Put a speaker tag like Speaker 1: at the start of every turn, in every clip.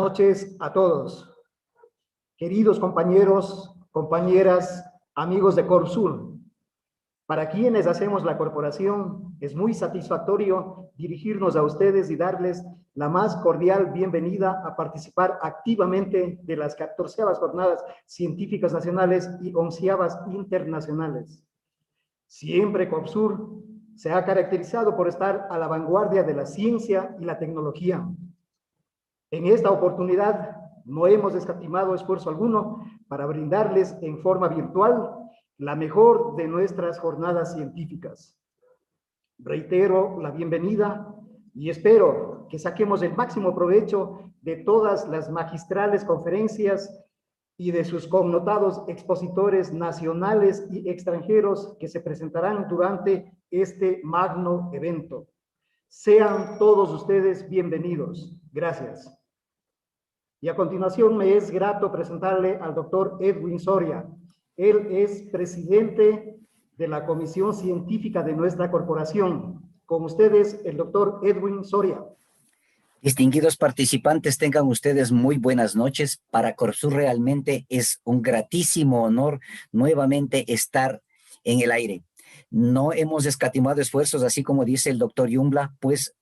Speaker 1: Noches a todos, queridos compañeros, compañeras, amigos de Corpsur. Para quienes hacemos la corporación, es muy satisfactorio dirigirnos a ustedes y darles la más cordial bienvenida a participar activamente de las 14ª Jornadas Científicas Nacionales y 11ª Internacionales. Siempre Corpsur se ha caracterizado por estar a la vanguardia de la ciencia y la tecnología. En esta oportunidad no hemos escatimado esfuerzo alguno para brindarles en forma virtual la mejor de nuestras jornadas científicas. Reitero la bienvenida y espero que saquemos el máximo provecho de todas las magistrales conferencias y de sus connotados expositores nacionales y extranjeros que se presentarán durante este magno evento. Sean todos ustedes bienvenidos. Gracias. Y a continuación me es grato presentarle al doctor Edwin Soria. Él es presidente de la Comisión Científica de nuestra corporación. Con ustedes, el doctor Edwin Soria.
Speaker 2: Distinguidos participantes, tengan ustedes muy buenas noches. Para Corpsur realmente es un gratísimo honor nuevamente estar en el aire. No hemos escatimado esfuerzos, así como dice el doctor Yumbla, pues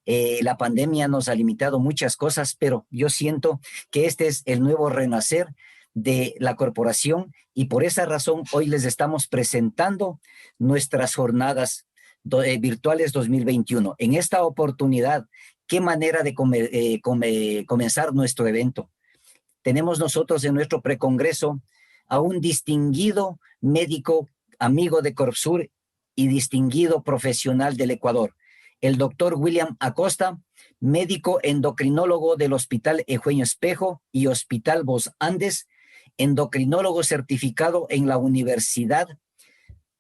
Speaker 2: la pandemia nos ha limitado muchas cosas, pero yo siento que este es el nuevo renacer de la corporación y por esa razón hoy les estamos presentando nuestras jornadas virtuales 2021. En esta oportunidad, qué manera de comenzar nuestro evento. Tenemos nosotros en nuestro precongreso a un distinguido médico, amigo de Corpsur y distinguido profesional del Ecuador, el doctor William Acosta, médico endocrinólogo del Hospital Eugenio Espejo y Hospital Vos Andes, endocrinólogo certificado en la Universidad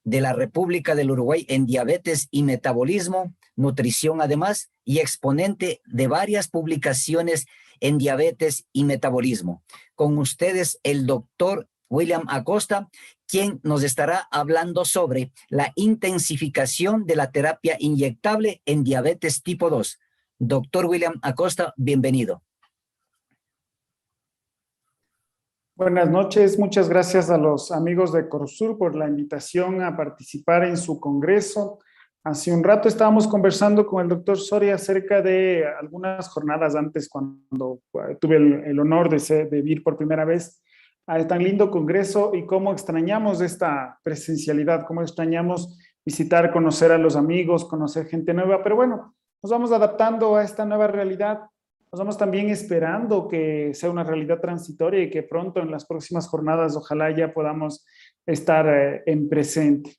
Speaker 2: de la República del Uruguay en diabetes y metabolismo, nutrición además, y exponente de varias publicaciones en diabetes y metabolismo. Con ustedes el doctor William Acosta, quien nos estará hablando sobre la intensificación de la terapia inyectable en diabetes tipo 2. Doctor William Acosta, bienvenido.
Speaker 3: Buenas noches, muchas gracias a los amigos de Corpsur por la invitación a participar en su congreso. Hace un rato estábamos conversando con el doctor Soria acerca de algunas jornadas antes, cuando tuve el honor de ir por primera vez a tan lindo congreso y cómo extrañamos esta presencialidad, cómo extrañamos visitar, conocer a los amigos, conocer gente nueva, pero bueno, nos vamos adaptando a esta nueva realidad. Nos vamos también esperando que sea una realidad transitoria y que pronto en las próximas jornadas ojalá ya podamos estar en presente.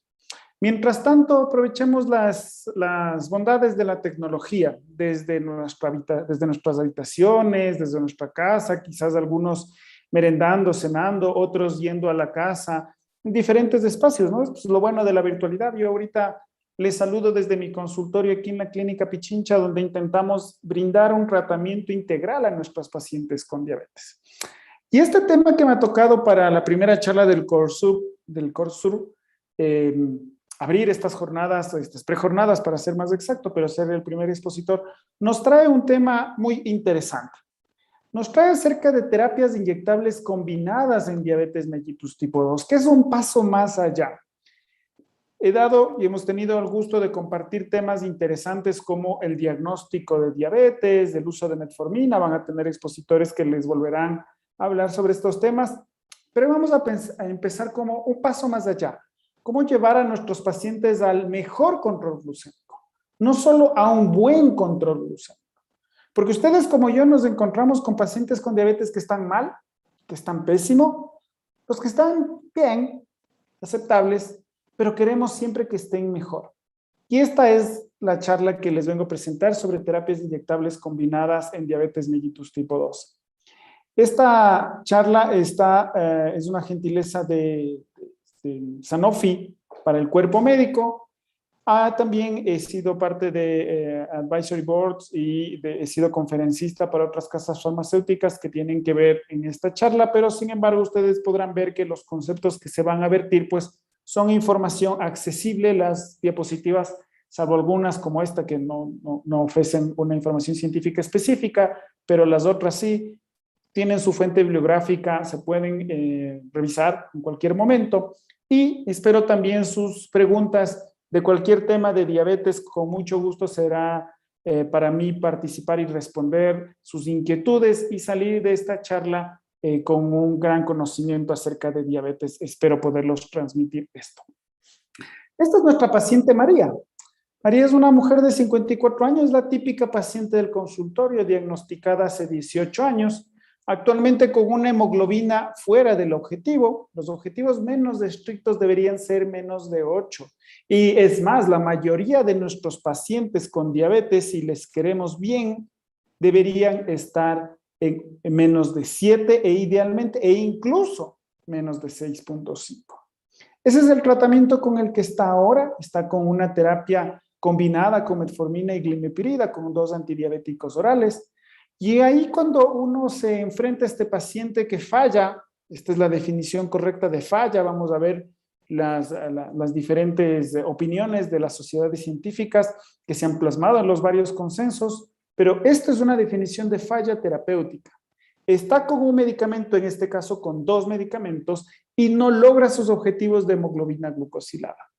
Speaker 3: Mientras tanto, aprovechemos las bondades de la tecnología desde nuestras habitaciones, desde nuestra casa, quizás algunos merendando, cenando, otros yendo a la casa, en diferentes espacios, ¿no? Es lo bueno de la virtualidad. Yo ahorita les saludo desde mi consultorio aquí en la Clínica Pichincha, donde intentamos brindar un tratamiento integral a nuestros pacientes con diabetes. Y este tema que me ha tocado para la primera charla del Corpsur, abrir estas jornadas, estas prejornadas para ser más exacto, pero ser el primer expositor, nos trae un tema muy interesante. Nos trae acerca de terapias inyectables combinadas en diabetes mellitus tipo 2, que es un paso más allá. He dado y hemos tenido el gusto de compartir temas interesantes como el diagnóstico de diabetes, el uso de metformina. Van a tener expositores que les volverán a hablar sobre estos temas, pero vamos a empezar como un paso más allá. ¿Cómo llevar a nuestros pacientes al mejor control glucémico? No solo a un buen control glucémico. Porque ustedes como yo nos encontramos con pacientes con diabetes que están mal, que están pésimo, los que están bien, aceptables, pero queremos siempre que estén mejor. Y esta es la charla que les vengo a presentar sobre terapias inyectables combinadas en diabetes mellitus tipo 2. Esta charla es una gentileza de Sanofi para el cuerpo médico. También he sido parte de advisory boards y he sido conferencista para otras casas farmacéuticas que tienen que ver en esta charla, pero sin embargo ustedes podrán ver que los conceptos que se van a vertir pues son información accesible. Las diapositivas, salvo algunas como esta que no ofrecen una información científica específica, pero las otras sí tienen su fuente bibliográfica, se pueden revisar en cualquier momento. Y espero también sus preguntas de cualquier tema de diabetes. Con mucho gusto será para mí participar y responder sus inquietudes y salir de esta charla con un gran conocimiento acerca de diabetes. Espero poderlos transmitir esto. Esta es nuestra paciente María. María es una mujer de 54 años, la típica paciente del consultorio, diagnosticada hace 18 años, actualmente con una hemoglobina fuera del objetivo. Los objetivos menos estrictos deberían ser menos de 8. Y es más, la mayoría de nuestros pacientes con diabetes, si les queremos bien, deberían estar en menos de 7 e idealmente, e incluso menos de 6.5. Ese es el tratamiento con el que está ahora. Está con una terapia combinada con metformina y glimepirida, con 2 antidiabéticos orales. Y ahí cuando uno se enfrenta a este paciente que falla, esta es la definición correcta de falla, vamos a ver las diferentes opiniones de las sociedades científicas que se han plasmado en los varios consensos, pero esta es una definición de falla terapéutica. Está con un medicamento, en este caso con 2 medicamentos, y no logra sus objetivos de hemoglobina glucosilada.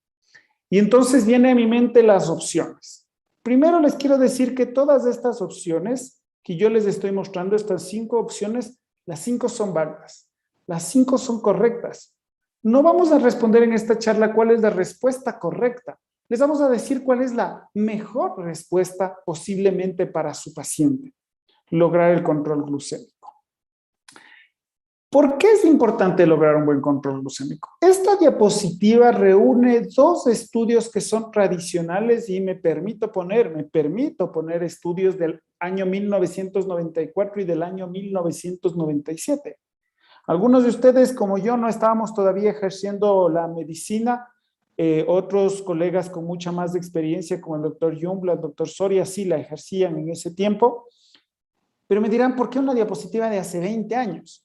Speaker 3: Y entonces viene a mi mente las opciones. Primero les quiero decir que todas estas opciones que yo les estoy mostrando, estas 5 opciones, las 5 son válidas, las 5 son correctas. No vamos a responder en esta charla cuál es la respuesta correcta. Les vamos a decir cuál es la mejor respuesta posiblemente para su paciente. Lograr el control glucémico. ¿Por qué es importante lograr un buen control glucémico? Esta diapositiva reúne 2 estudios que son tradicionales y me permito poner estudios del año 1994 y del año 1997. Algunos de ustedes, como yo, no estábamos todavía ejerciendo la medicina. Otros colegas con mucha más experiencia, como el doctor Jumbla, el doctor Soria, sí la ejercían en ese tiempo. Pero me dirán, ¿por qué una diapositiva de hace 20 años?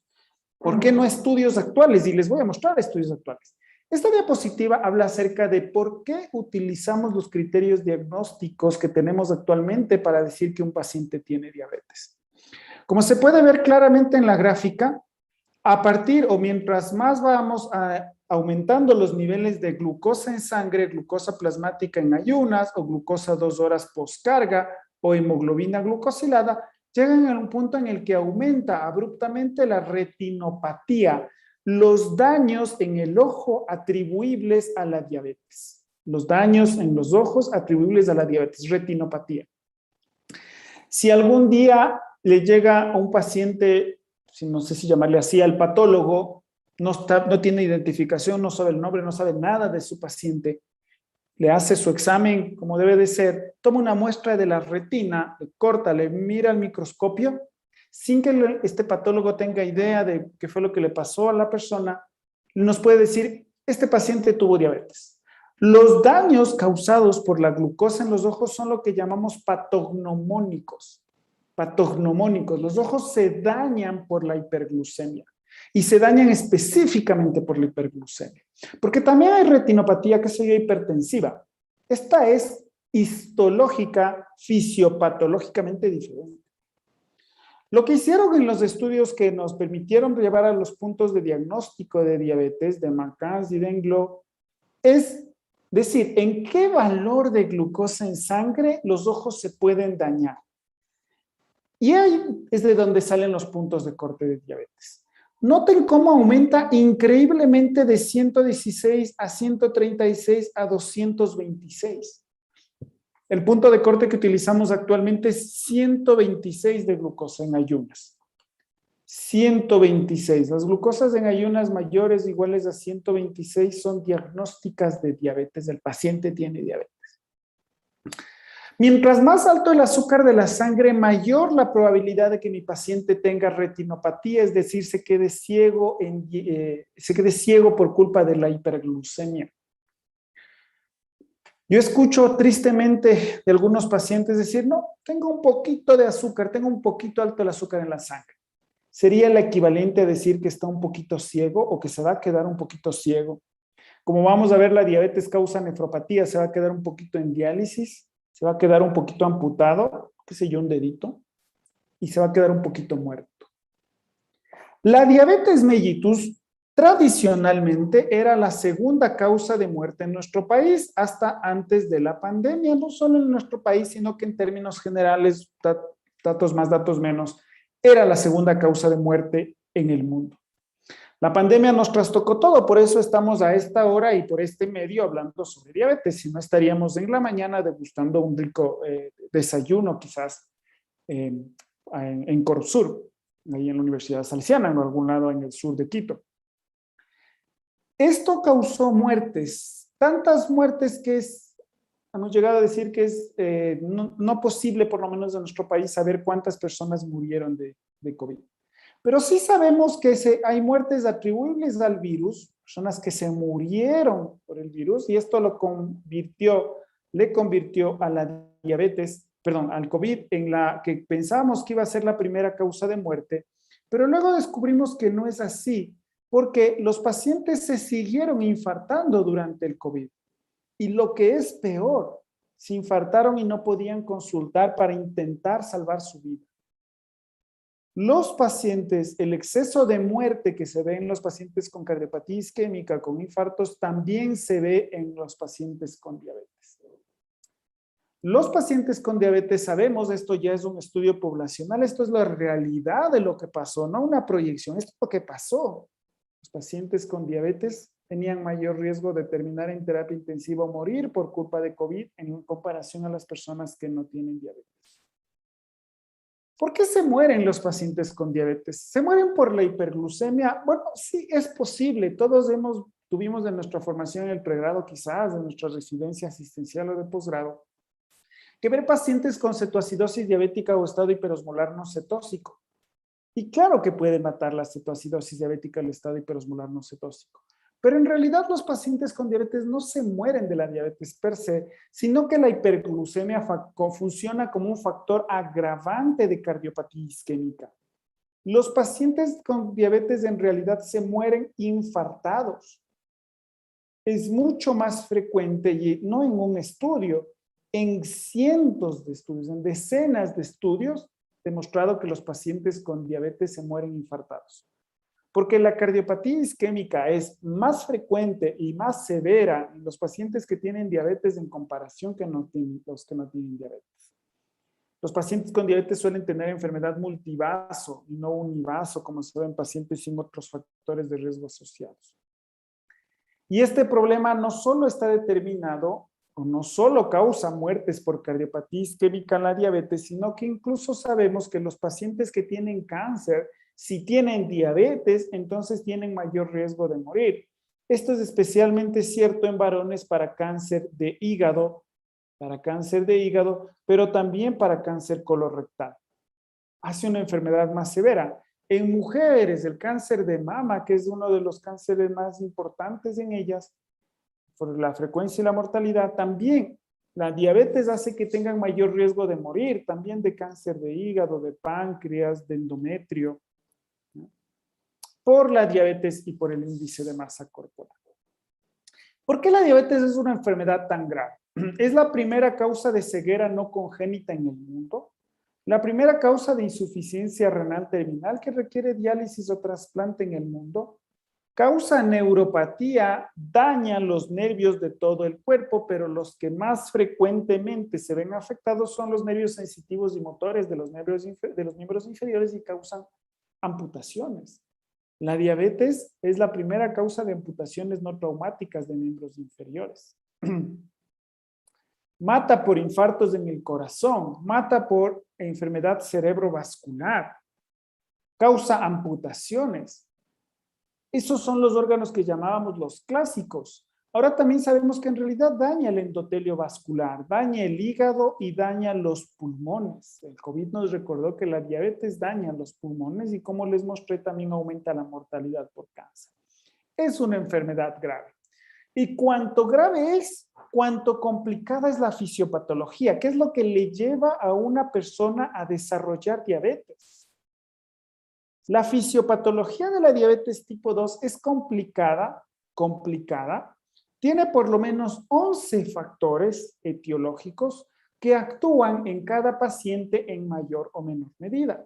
Speaker 3: ¿Por qué no estudios actuales? Y les voy a mostrar estudios actuales. Esta diapositiva habla acerca de por qué utilizamos los criterios diagnósticos que tenemos actualmente para decir que un paciente tiene diabetes. Como se puede ver claramente en la gráfica, a partir o mientras más vamos aumentando los niveles de glucosa en sangre, glucosa plasmática en ayunas o glucosa 2 horas postcarga o hemoglobina glucosilada, llegan a un punto en el que aumenta abruptamente la retinopatía, los daños en el ojo atribuibles a la diabetes. Los daños en los ojos atribuibles a la diabetes, retinopatía. Si algún día le llega a un paciente, no sé si llamarle así, al patólogo, no tiene identificación, no sabe el nombre, no sabe nada de su paciente, le hace su examen como debe de ser, toma una muestra de la retina, le corta, le mira al microscopio, sin que este patólogo tenga idea de qué fue lo que le pasó a la persona, nos puede decir, este paciente tuvo diabetes. Los daños causados por la glucosa en los ojos son lo que llamamos patognomónicos. Patognomónicos, los ojos se dañan por la hiperglucemia. Y se dañan específicamente por la hiperglucemia. Porque también hay retinopatía que sería hipertensiva. Esta es histológica, fisiopatológicamente diferente. Lo que hicieron en los estudios que nos permitieron llevar a los puntos de diagnóstico de diabetes, de McCann y de Englo, es decir, en qué valor de glucosa en sangre los ojos se pueden dañar. Y ahí es de donde salen los puntos de corte de diabetes. Noten cómo aumenta increíblemente de 116 a 136 a 226. El punto de corte que utilizamos actualmente es 126 de glucosa en ayunas. 126. Las glucosas en ayunas mayores iguales a 126 son diagnósticas de diabetes. El paciente tiene diabetes. Mientras más alto el azúcar de la sangre, mayor la probabilidad de que mi paciente tenga retinopatía, es decir, se quede ciego por culpa de la hiperglucemia. Yo escucho tristemente de algunos pacientes decir, no, tengo un poquito de azúcar, tengo un poquito alto el azúcar en la sangre. Sería el equivalente a decir que está un poquito ciego o que se va a quedar un poquito ciego. Como vamos a ver, la diabetes causa nefropatía, se va a quedar un poquito en diálisis. Se va a quedar un poquito amputado, qué sé yo, un dedito. y se va a quedar un poquito muerto. La diabetes mellitus tradicionalmente era la segunda causa de muerte en nuestro país hasta antes de la pandemia, no solo en nuestro país, sino que en términos generales, datos más, datos menos, era la segunda causa de muerte en el mundo. La pandemia nos trastocó todo, por eso estamos a esta hora y por este medio hablando sobre diabetes, si no estaríamos en la mañana degustando un rico desayuno quizás en Corupsur, ahí en la Universidad Salesiana, en algún lado en el sur de Quito. Esto causó muertes, tantas muertes que hemos llegado a decir que es no posible, por lo menos en nuestro país, saber cuántas personas murieron de COVID. Pero sí sabemos que hay muertes atribuibles al virus, personas que se murieron por el virus, y esto le convirtió a la diabetes, perdón, al COVID, en la que pensábamos que iba a ser la primera causa de muerte, pero luego descubrimos que no es así, porque los pacientes se siguieron infartando durante el COVID. Y lo que es peor, se infartaron y no podían consultar para intentar salvar su vida. Los pacientes, el exceso de muerte que se ve en los pacientes con cardiopatía isquémica, con infartos, también se ve en los pacientes con diabetes. Los pacientes con diabetes, sabemos, esto ya es un estudio poblacional, esto es la realidad de lo que pasó, no una proyección, esto es lo que pasó. Los pacientes con diabetes tenían mayor riesgo de terminar en terapia intensiva o morir por culpa de COVID en comparación a las personas que no tienen diabetes. ¿Por qué se mueren los pacientes con diabetes? ¿Se mueren por la hiperglucemia? Bueno, sí, es posible. Todos tuvimos de nuestra formación en el pregrado, quizás, de nuestra residencia asistencial o de posgrado, que ver pacientes con cetoacidosis diabética o estado hiperosmolar no cetóxico. Y claro que puede matar la cetoacidosis diabética el estado hiperosmolar no cetóxico. Pero en realidad los pacientes con diabetes no se mueren de la diabetes per se, sino que la hiperglucemia funciona como un factor agravante de cardiopatía isquémica. Los pacientes con diabetes en realidad se mueren infartados. Es mucho más frecuente, y no en un estudio, en cientos de estudios, en decenas de estudios, demostrado que los pacientes con diabetes se mueren infartados. Porque la cardiopatía isquémica es más frecuente y más severa en los pacientes que tienen diabetes en comparación que los que no tienen diabetes. Los pacientes con diabetes suelen tener enfermedad multivaso y no univaso, como se ve en pacientes sin otros factores de riesgo asociados. Y este problema no solo está determinado o no solo causa muertes por cardiopatía isquémica en la diabetes, sino que incluso sabemos que los pacientes que tienen cáncer, si tienen diabetes, entonces tienen mayor riesgo de morir. Esto es especialmente cierto en varones para cáncer de hígado, pero también para cáncer colorectal. Hace una enfermedad más severa. En mujeres, el cáncer de mama, que es uno de los cánceres más importantes en ellas, por la frecuencia y la mortalidad, también la diabetes hace que tengan mayor riesgo de morir, también de cáncer de hígado, de páncreas, de endometrio, ¿no? Por la diabetes y por el índice de masa corporal. ¿Por qué la diabetes es una enfermedad tan grave? Es la primera causa de ceguera no congénita en el mundo, la primera causa de insuficiencia renal terminal que requiere diálisis o trasplante en el mundo, causa neuropatía, daña los nervios de todo el cuerpo, pero los que más frecuentemente se ven afectados son los nervios sensitivos y motores de los miembros inferiores y causan amputaciones. La diabetes es la primera causa de amputaciones no traumáticas de miembros inferiores. Mata por infartos en el corazón, mata por enfermedad cerebrovascular, causa amputaciones. Esos son los órganos que llamábamos los clásicos. Ahora también sabemos que en realidad daña el endotelio vascular, daña el hígado y daña los pulmones. El COVID nos recordó que la diabetes daña los pulmones y, como les mostré, también aumenta la mortalidad por cáncer. Es una enfermedad grave. Y cuanto grave es, cuanto complicada es la fisiopatología, que es lo que le lleva a una persona a desarrollar diabetes. La fisiopatología de la diabetes tipo 2 es complicada, tiene por lo menos 11 factores etiológicos que actúan en cada paciente en mayor o menor medida.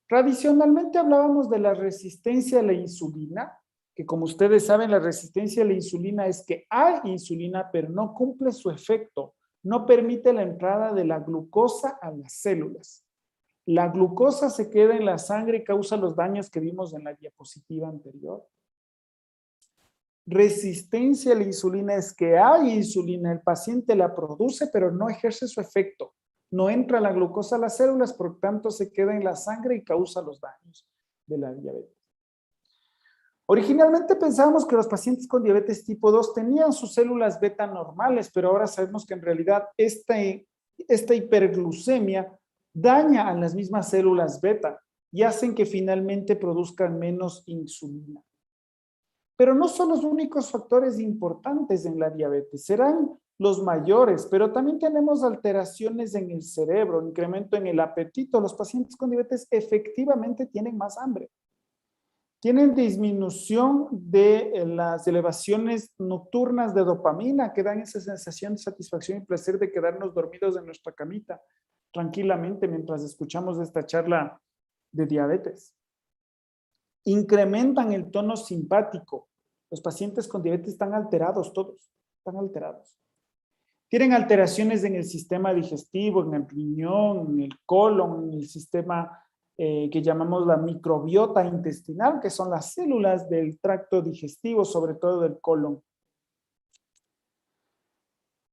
Speaker 3: Tradicionalmente hablábamos de la resistencia a la insulina, que como ustedes saben, la resistencia a la insulina es que hay insulina, pero no cumple su efecto, no permite la entrada de la glucosa a las células. La glucosa se queda en la sangre y causa los daños que vimos en la diapositiva anterior. Resistencia a la insulina es que hay insulina, el paciente la produce, pero no ejerce su efecto. No entra la glucosa a las células, por tanto se queda en la sangre y causa los daños de la diabetes. Originalmente pensábamos que los pacientes con diabetes tipo 2 tenían sus células beta normales, pero ahora sabemos que en realidad esta hiperglucemia daña a las mismas células beta y hacen que finalmente produzcan menos insulina. Pero no son los únicos factores importantes en la diabetes, serán los mayores, pero también tenemos alteraciones en el cerebro, incremento en el apetito. Los pacientes con diabetes efectivamente tienen más hambre. Tienen disminución de las elevaciones nocturnas de dopamina que dan esa sensación de satisfacción y placer de quedarnos dormidos en nuestra camita tranquilamente mientras escuchamos esta charla de diabetes. Incrementan el tono simpático. Los pacientes con diabetes están alterados todos, están alterados. Tienen alteraciones en el sistema digestivo, en el riñón, en el colon, en el sistema que llamamos la microbiota intestinal, que son las células del tracto digestivo, sobre todo del colon.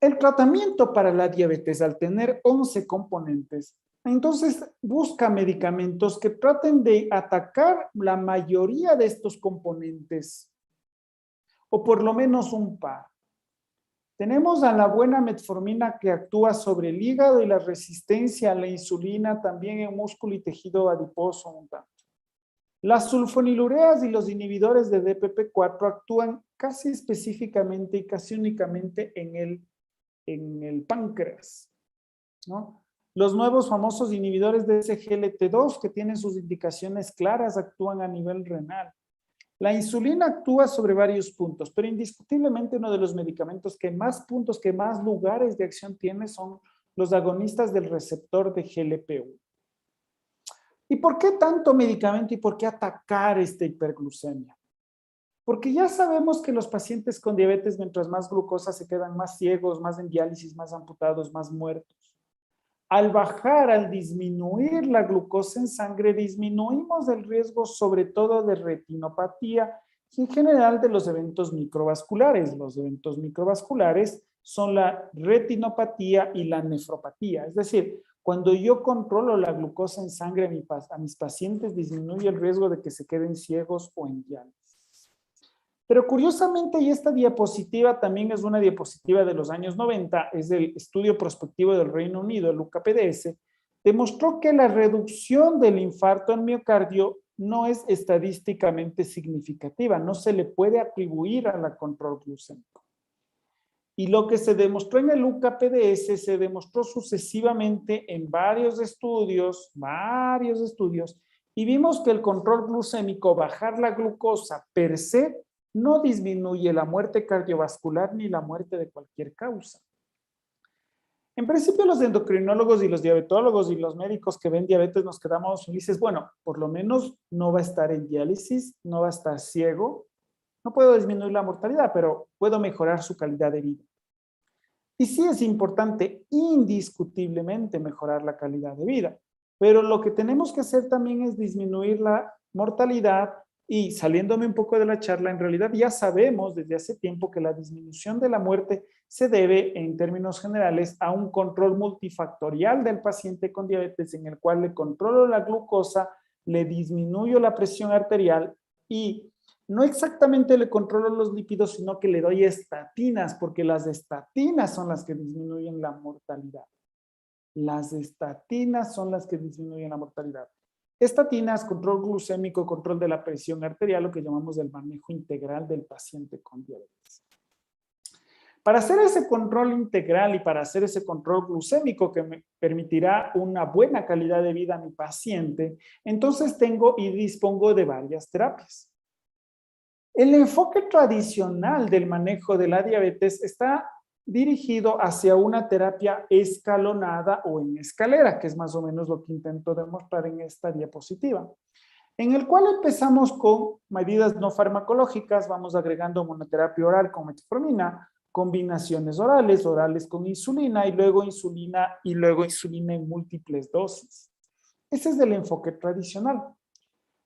Speaker 3: El tratamiento para la diabetes, al tener 11 componentes, entonces busca medicamentos que traten de atacar la mayoría de estos componentes, o por lo menos un par. Tenemos a la buena metformina que actúa sobre el hígado y la resistencia a la insulina también en músculo y tejido adiposo un tanto. Las sulfonilureas y los inhibidores de DPP-4 actúan casi específicamente y casi únicamente en el páncreas, ¿no? Los nuevos famosos inhibidores de SGLT2 que tienen sus indicaciones claras actúan a nivel renal. La insulina actúa sobre varios puntos, pero indiscutiblemente uno de los medicamentos que más puntos, que más lugares de acción tiene son los agonistas del receptor de GLP-1. ¿Y por qué tanto medicamento y por qué atacar esta hiperglucemia? Porque ya sabemos que los pacientes con diabetes, mientras más glucosa, se quedan más ciegos, más en diálisis, más amputados, más muertos. Al bajar, al disminuir la glucosa en sangre, disminuimos el riesgo sobre todo de retinopatía y en general de los eventos microvasculares. Los eventos microvasculares son la retinopatía y la nefropatía. Es decir, cuando yo controlo la glucosa en sangre a mis pacientes, disminuye el riesgo de que se queden ciegos o en diálisis. Pero curiosamente, y esta diapositiva también es una diapositiva de los años 90, es del estudio prospectivo del Reino Unido, el UKPDS, demostró que la reducción del infarto en miocardio no es estadísticamente significativa, no se le puede atribuir a la control glucémico. Y lo que se demostró en el UKPDS se demostró sucesivamente en varios estudios, y vimos que el control glucémico, bajar la glucosa per se, no disminuye la muerte cardiovascular ni la muerte de cualquier causa. En principio, los endocrinólogos y los diabetólogos y los médicos que ven diabetes nos quedamos felices. Bueno, por lo menos no va a estar en diálisis, no va a estar ciego. No puedo disminuir la mortalidad, pero puedo mejorar su calidad de vida. Y sí es importante, indiscutiblemente, mejorar la calidad de vida. Pero lo que tenemos que hacer también es disminuir la mortalidad. Y saliéndome un poco de la charla, en realidad ya sabemos desde hace tiempo que la disminución de la muerte se debe, en términos generales, a un control multifactorial del paciente con diabetes en el cual le controlo la glucosa, le disminuyo la presión arterial y no exactamente le controlo los lípidos, sino que le doy estatinas, porque las estatinas son las que disminuyen la mortalidad. Las estatinas son las que disminuyen la mortalidad. Estatinas, control glucémico, control de la presión arterial, lo que llamamos el manejo integral del paciente con diabetes. Para hacer ese control integral y para hacer ese control glucémico que me permitirá una buena calidad de vida a mi paciente, entonces tengo y dispongo de varias terapias. El enfoque tradicional del manejo de la diabetes está dirigido hacia una terapia escalonada o en escalera, que es más o menos lo que intento demostrar en esta diapositiva, en el cual empezamos con medidas no farmacológicas, vamos agregando monoterapia oral con metformina, combinaciones orales, orales con insulina y luego insulina en múltiples dosis. Ese es el enfoque tradicional.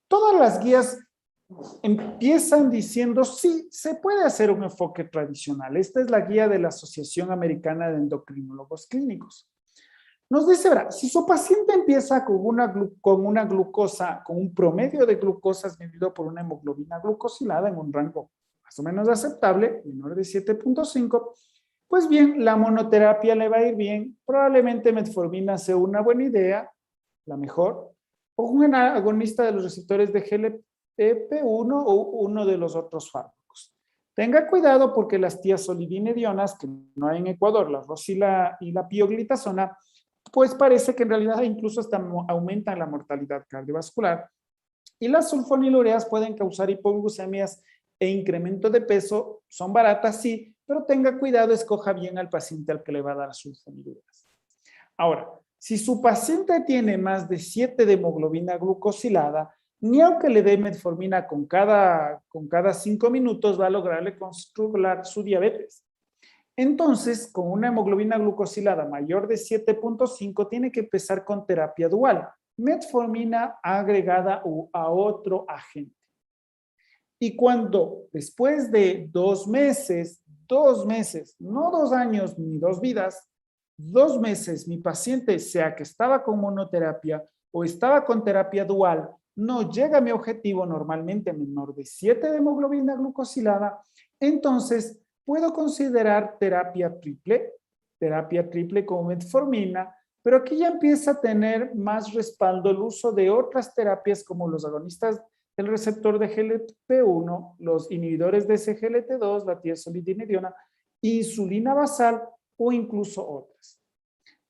Speaker 3: Todas las guías empiezan diciendo, sí, se puede hacer un enfoque tradicional. Esta es la guía de la Asociación Americana de Endocrinólogos Clínicos. Nos dice, verá, si su paciente empieza con una glucosa, con un promedio de glucosas medido por una hemoglobina glucosilada en un rango más o menos aceptable, menor de 7.5, pues bien, la monoterapia le va a ir bien. Probablemente metformina sea una buena idea, la mejor, o un agonista de los receptores de GLP-1 o uno de los otros fármacos. Tenga cuidado porque las tiazolidinedionas, que no hay en Ecuador, la rosila y la pioglitazona, pues parece que en realidad incluso hasta aumentan la mortalidad cardiovascular. Y las sulfonilureas pueden causar hipoglucemias e incremento de peso. Son baratas, sí, pero tenga cuidado, escoja bien al paciente al que le va a dar sulfonilureas. Ahora, si su paciente tiene más de 7 de hemoglobina glucosilada, ni aunque le dé metformina con cada 5 minutos va a lograrle controlar su diabetes. Entonces, con una hemoglobina glucosilada mayor de 7.5, tiene que empezar con terapia dual, metformina agregada a otro agente. Y cuando después de 2 meses, no 2 años ni 2 vidas, 2 meses, mi paciente, sea que estaba con monoterapia o estaba con terapia dual, no llega a mi objetivo, normalmente menor de 7 de hemoglobina glucosilada, entonces puedo considerar terapia triple con metformina, pero aquí ya empieza a tener más respaldo el uso de otras terapias como los agonistas del receptor de GLP-1, los inhibidores de SGLT2, la tiazolidinediona, insulina basal o incluso otras.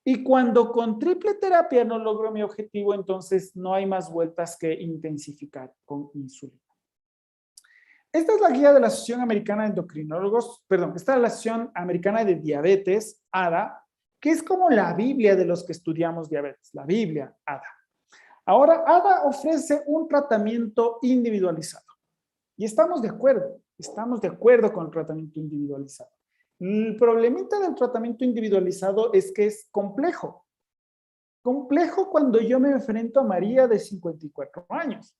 Speaker 3: Y cuando con triple terapia no logro mi objetivo, entonces no hay más vueltas que intensificar con insulina. Esta es la guía de la Asociación Americana de Endocrinólogos, perdón, esta es la Asociación Americana de Diabetes, ADA, que es como la Biblia de los que estudiamos diabetes, la Biblia, ADA. Ahora, ADA ofrece un tratamiento individualizado. Y estamos de acuerdo con el tratamiento individualizado. El problemita del tratamiento individualizado es que es complejo. Complejo cuando yo me enfrento a María de 54 años.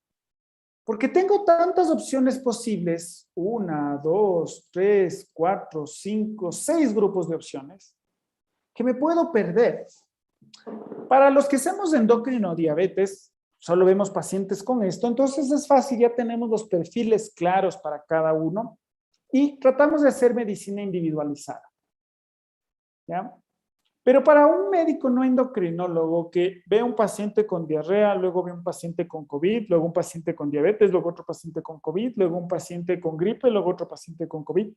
Speaker 3: Porque tengo tantas opciones posibles, 1, 2, 3, 4, 5, 6 grupos de opciones, que me puedo perder. Para los que hacemos endocrino diabetes, solo vemos pacientes con esto, entonces es fácil, ya tenemos los perfiles claros para cada uno y tratamos de hacer medicina individualizada. ¿Ya? Pero para un médico no endocrinólogo que ve un paciente con diarrea, luego ve un paciente con COVID, luego un paciente con diabetes, luego otro paciente con COVID, luego un paciente con gripe, luego otro paciente con COVID,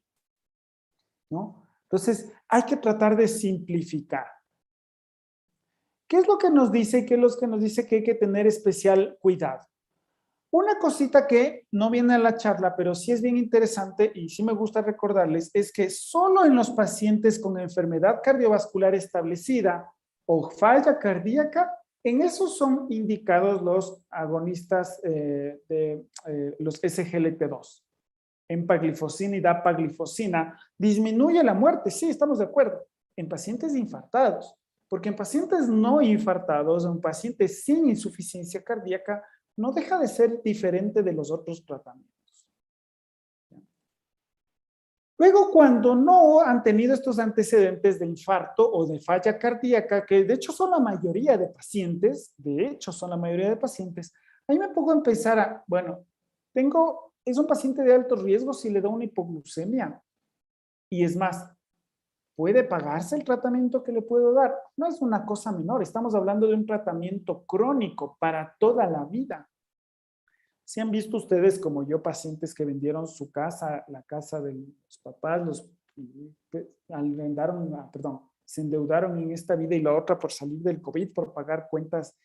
Speaker 3: ¿no? Entonces, hay que tratar de simplificar. ¿Qué es lo que nos dice? ¿Qué es lo que nos dice que hay que tener especial cuidado? Una cosita que no viene a la charla, pero sí es bien interesante y sí me gusta recordarles, es que solo en los pacientes con enfermedad cardiovascular establecida o falla cardíaca, en esos son indicados los agonistas los SGLT2. Empaglifosina y dapaglifosina disminuye la muerte, sí, estamos de acuerdo, en pacientes infartados, porque en pacientes no infartados, en pacientes sin insuficiencia cardíaca, no deja de ser diferente de los otros tratamientos. Luego, cuando no han tenido estos antecedentes de infarto o de falla cardíaca, que de hecho son la mayoría de pacientes, ahí me pongo a empezar a, bueno, es un paciente de alto riesgo si le da una hipoglucemia. Y es más, ¿puede pagarse el tratamiento que le puedo dar? No es una cosa menor, estamos hablando de un tratamiento crónico para toda la vida. ¿Sí han visto ustedes, como yo, pacientes que vendieron su casa, la casa de los papás, se endeudaron en esta vida y la otra por salir del COVID, por pagar cuentas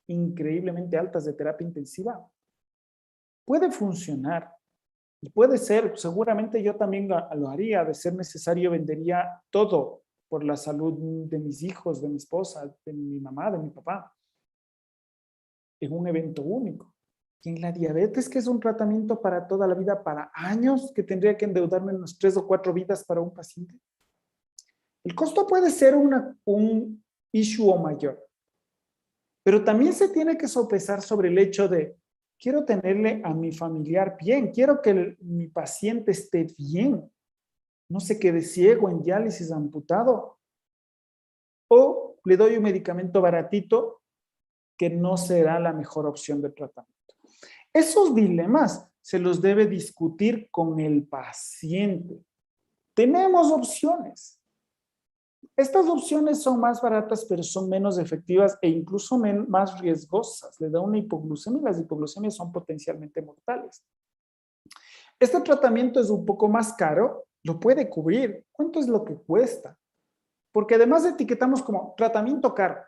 Speaker 3: increíblemente altas de terapia intensiva? Puede funcionar. Y puede ser, seguramente yo también lo haría, de ser necesario vendería todo por la salud de mis hijos, de mi esposa, de mi mamá, de mi papá, en un evento único. Y en la diabetes, que es un tratamiento para toda la vida, para años, que tendría que endeudarme en unas 3 o 4 vidas para un paciente. El costo puede ser un issue o mayor, pero también se tiene que sopesar sobre el hecho de, quiero tenerle a mi familiar bien, quiero que mi paciente esté bien, no se quede ciego, en diálisis, amputado, o le doy un medicamento baratito que no será la mejor opción de tratamiento. Esos dilemas se los debe discutir con el paciente. Tenemos opciones. Estas opciones son más baratas, pero son menos efectivas e incluso más riesgosas. Le da una hipoglucemia y las hipoglucemias son potencialmente mortales. Este tratamiento es un poco más caro, lo puede cubrir. ¿Cuánto es lo que cuesta? Porque además etiquetamos como tratamiento caro.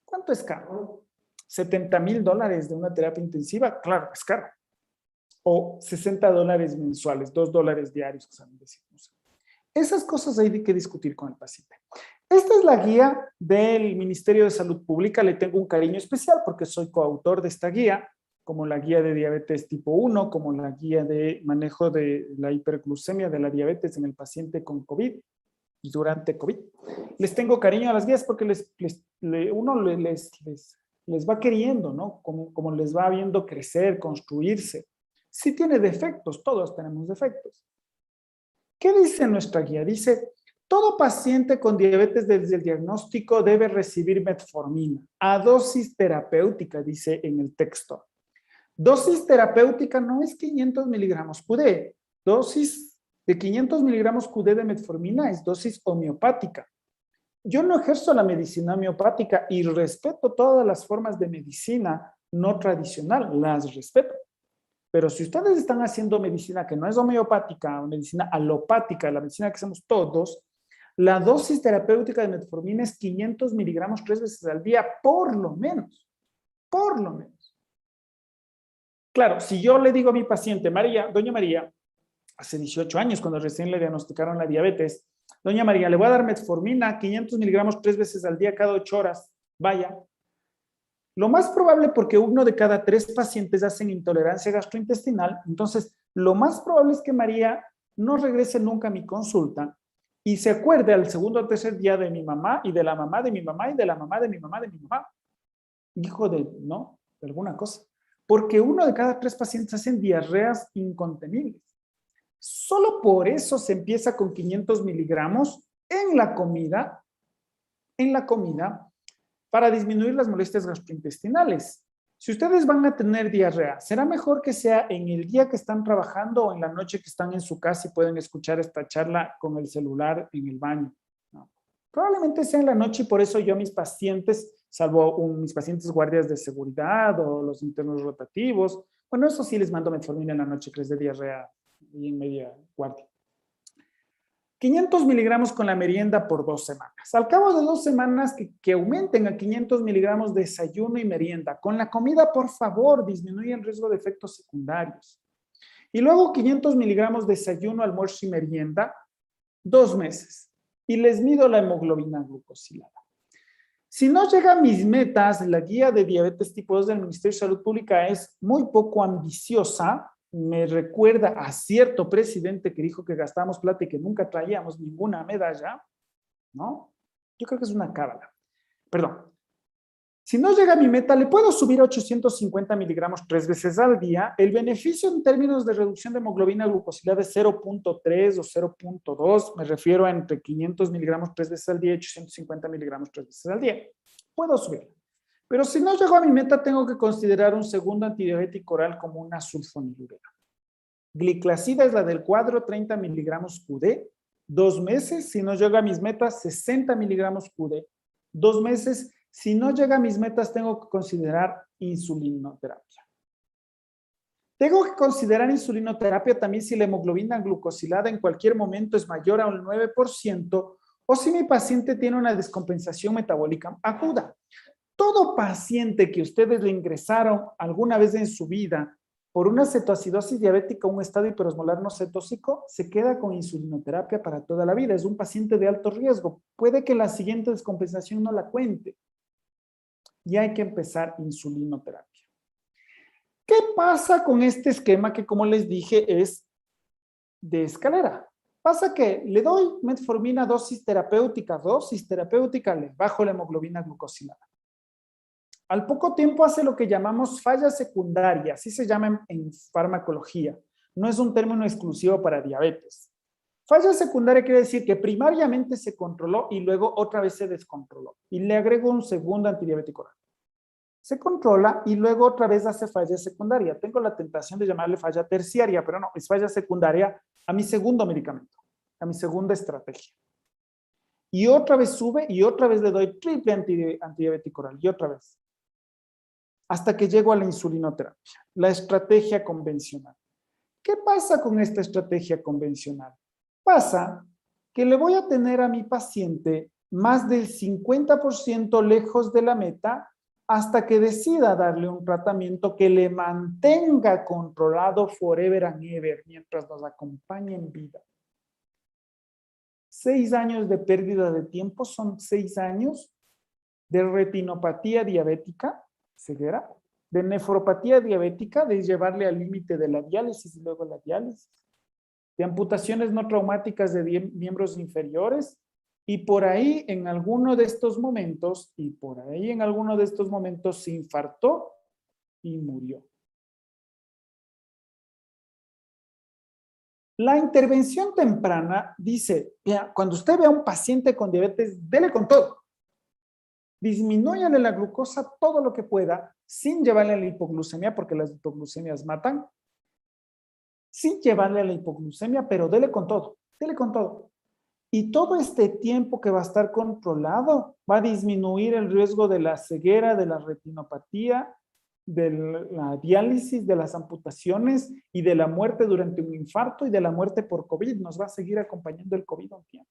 Speaker 3: ¿Cuánto es caro? $70,000 de una terapia intensiva, claro, es caro. O $60 mensuales, $2 diarios, que saben decir. Esas cosas hay que discutir con el paciente. Esta es la guía del Ministerio de Salud Pública. Le tengo un cariño especial porque soy coautor de esta guía, como la guía de diabetes tipo 1, como la guía de manejo de la hiperglucemia de la diabetes en el paciente con COVID y durante COVID. Les tengo cariño a las guías porque uno les va queriendo, ¿no? Como les va viendo crecer, construirse. Sí tiene defectos, todos tenemos defectos. ¿Qué dice nuestra guía? Dice, todo paciente con diabetes desde el diagnóstico debe recibir metformina a dosis terapéutica, dice en el texto. Dosis terapéutica no es 500 miligramos QD. Dosis de 500 miligramos QD de metformina es dosis homeopática. Yo no ejerzo la medicina homeopática y respeto todas las formas de medicina no tradicional, las respeto. Pero si ustedes están haciendo medicina que no es homeopática, o medicina alopática, la medicina que hacemos todos, la dosis terapéutica de metformina es 500 miligramos 3 veces al día, por lo menos. Por lo menos. Claro, si yo le digo a mi paciente, doña María, hace 18 años, cuando recién le diagnosticaron la diabetes, doña María, le voy a dar metformina, 500 miligramos 3 veces al día, cada 8 horas, vaya. Lo más probable, porque 1 de cada 3 pacientes hacen intolerancia gastrointestinal, entonces lo más probable es que María no regrese nunca a mi consulta y se acuerde al segundo o tercer día de mi mamá y de la mamá de mi mamá y de la mamá de mi mamá de mi mamá. Hijo de, ¿no? De alguna cosa. Porque 1 de cada 3 pacientes hacen diarreas incontenibles. Solo por eso se empieza con 500 miligramos en la comida, para disminuir las molestias gastrointestinales. Si ustedes van a tener diarrea, será mejor que sea en el día que están trabajando o en la noche que están en su casa y pueden escuchar esta charla con el celular en el baño, ¿no? Probablemente sea en la noche y por eso yo a mis pacientes, salvo mis pacientes guardias de seguridad o los internos rotativos, bueno, eso sí les mando metformina en la noche que les dé diarrea y en media guardia. 500 miligramos con la merienda por 2 semanas. Al cabo de 2 semanas que aumenten a 500 miligramos desayuno y merienda. Con la comida, por favor, disminuye el riesgo de efectos secundarios. Y luego 500 miligramos desayuno, almuerzo y merienda, 2 meses. Y les mido la hemoglobina glucosilada. Si no llega a mis metas, la guía de diabetes tipo 2 del Ministerio de Salud Pública es muy poco ambiciosa. Me recuerda a cierto presidente que dijo que gastábamos plata y que nunca traíamos ninguna medalla, ¿no? Yo creo que es una cábala. Perdón. Si no llega a mi meta, le puedo subir a 850 miligramos 3 veces al día. El beneficio en términos de reducción de hemoglobina glucosilada es 0.3 o 0.2. Me refiero a entre 500 miligramos 3 veces al día y 850 miligramos 3 veces al día. Puedo subir. Pero si no llego a mi meta, tengo que considerar un segundo antidiabético oral como una sulfonilurona. Gliclazida es la del cuadro, 30 miligramos QD, 2 meses. Si no llega a mis metas, 60 miligramos QD, 2 meses. Si no llega a mis metas, tengo que considerar insulinoterapia. Tengo que considerar insulinoterapia también si la hemoglobina glucosilada en cualquier momento es mayor a un 9% o si mi paciente tiene una descompensación metabólica aguda. Todo paciente que ustedes le ingresaron alguna vez en su vida por una cetoacidosis diabética, un estado hiperosmolar no cetóxico, se queda con insulinoterapia para toda la vida. Es un paciente de alto riesgo. Puede que la siguiente descompensación no la cuente. Y hay que empezar insulinoterapia. ¿Qué pasa con este esquema que, como les dije, es de escalera? Pasa que le doy metformina dosis terapéutica, le bajo la hemoglobina glucosilada. Al poco tiempo hace lo que llamamos falla secundaria, así se llama en farmacología. No es un término exclusivo para diabetes. Falla secundaria quiere decir que primariamente se controló y luego otra vez se descontroló. Y le agrego un segundo antidiabético oral. Se controla y luego otra vez hace falla secundaria. Tengo la tentación de llamarle falla terciaria, pero no, es falla secundaria a mi segundo medicamento, a mi segunda estrategia. Y otra vez sube y otra vez le doy triple antidiabético oral y otra vez. Hasta que llego a la insulinoterapia, la estrategia convencional. ¿Qué pasa con esta estrategia convencional? Pasa que le voy a tener a mi paciente más del 50% lejos de la meta hasta que decida darle un tratamiento que le mantenga controlado forever and ever mientras nos acompañe en vida. 6 años de pérdida de tiempo son 6 años de retinopatía diabética, ceguera, de nefropatía diabética, de llevarle al límite de la diálisis y luego la diálisis, de amputaciones no traumáticas de miembros inferiores, y por ahí en alguno de estos momentos, se infartó y murió. La intervención temprana dice, mira, cuando usted vea a un paciente con diabetes, dele con todo. Disminúyale la glucosa todo lo que pueda, sin llevarle a la hipoglucemia, porque las hipoglucemias matan, sin llevarle a la hipoglucemia, pero dele con todo, dele con todo. Y todo este tiempo que va a estar controlado va a disminuir el riesgo de la ceguera, de la retinopatía, de la diálisis, de las amputaciones y de la muerte durante un infarto y de la muerte por COVID. Nos va a seguir acompañando el COVID un tiempo.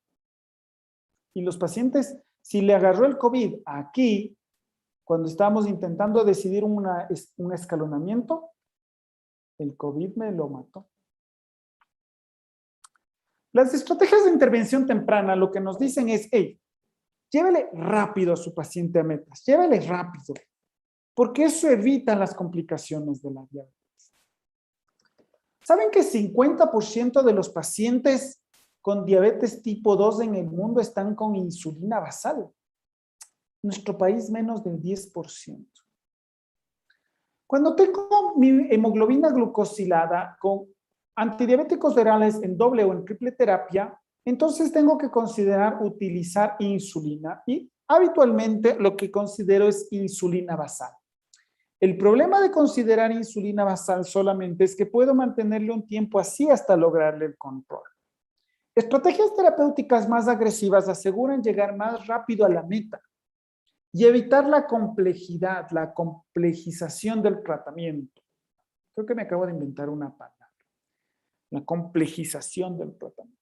Speaker 3: Y los pacientes, si le agarró el COVID aquí, cuando estábamos intentando decidir un escalonamiento, el COVID me lo mató. Las estrategias de intervención temprana lo que nos dicen es, hey, llévele rápido a su paciente a metas, llévele rápido, porque eso evita las complicaciones de la diabetes. ¿Saben que 50% de los pacientes con diabetes tipo 2 en el mundo están con insulina basal? En nuestro país menos del 10%. Cuando tengo mi hemoglobina glucosilada con antidiabéticos orales en doble o en triple terapia, entonces tengo que considerar utilizar insulina y habitualmente lo que considero es insulina basal. El problema de considerar insulina basal solamente es que puedo mantenerle un tiempo así hasta lograrle el control. Estrategias terapéuticas más agresivas aseguran llegar más rápido a la meta y evitar la complejidad, la complejización del tratamiento. Creo que me acabo de inventar una palabra. La complejización del tratamiento.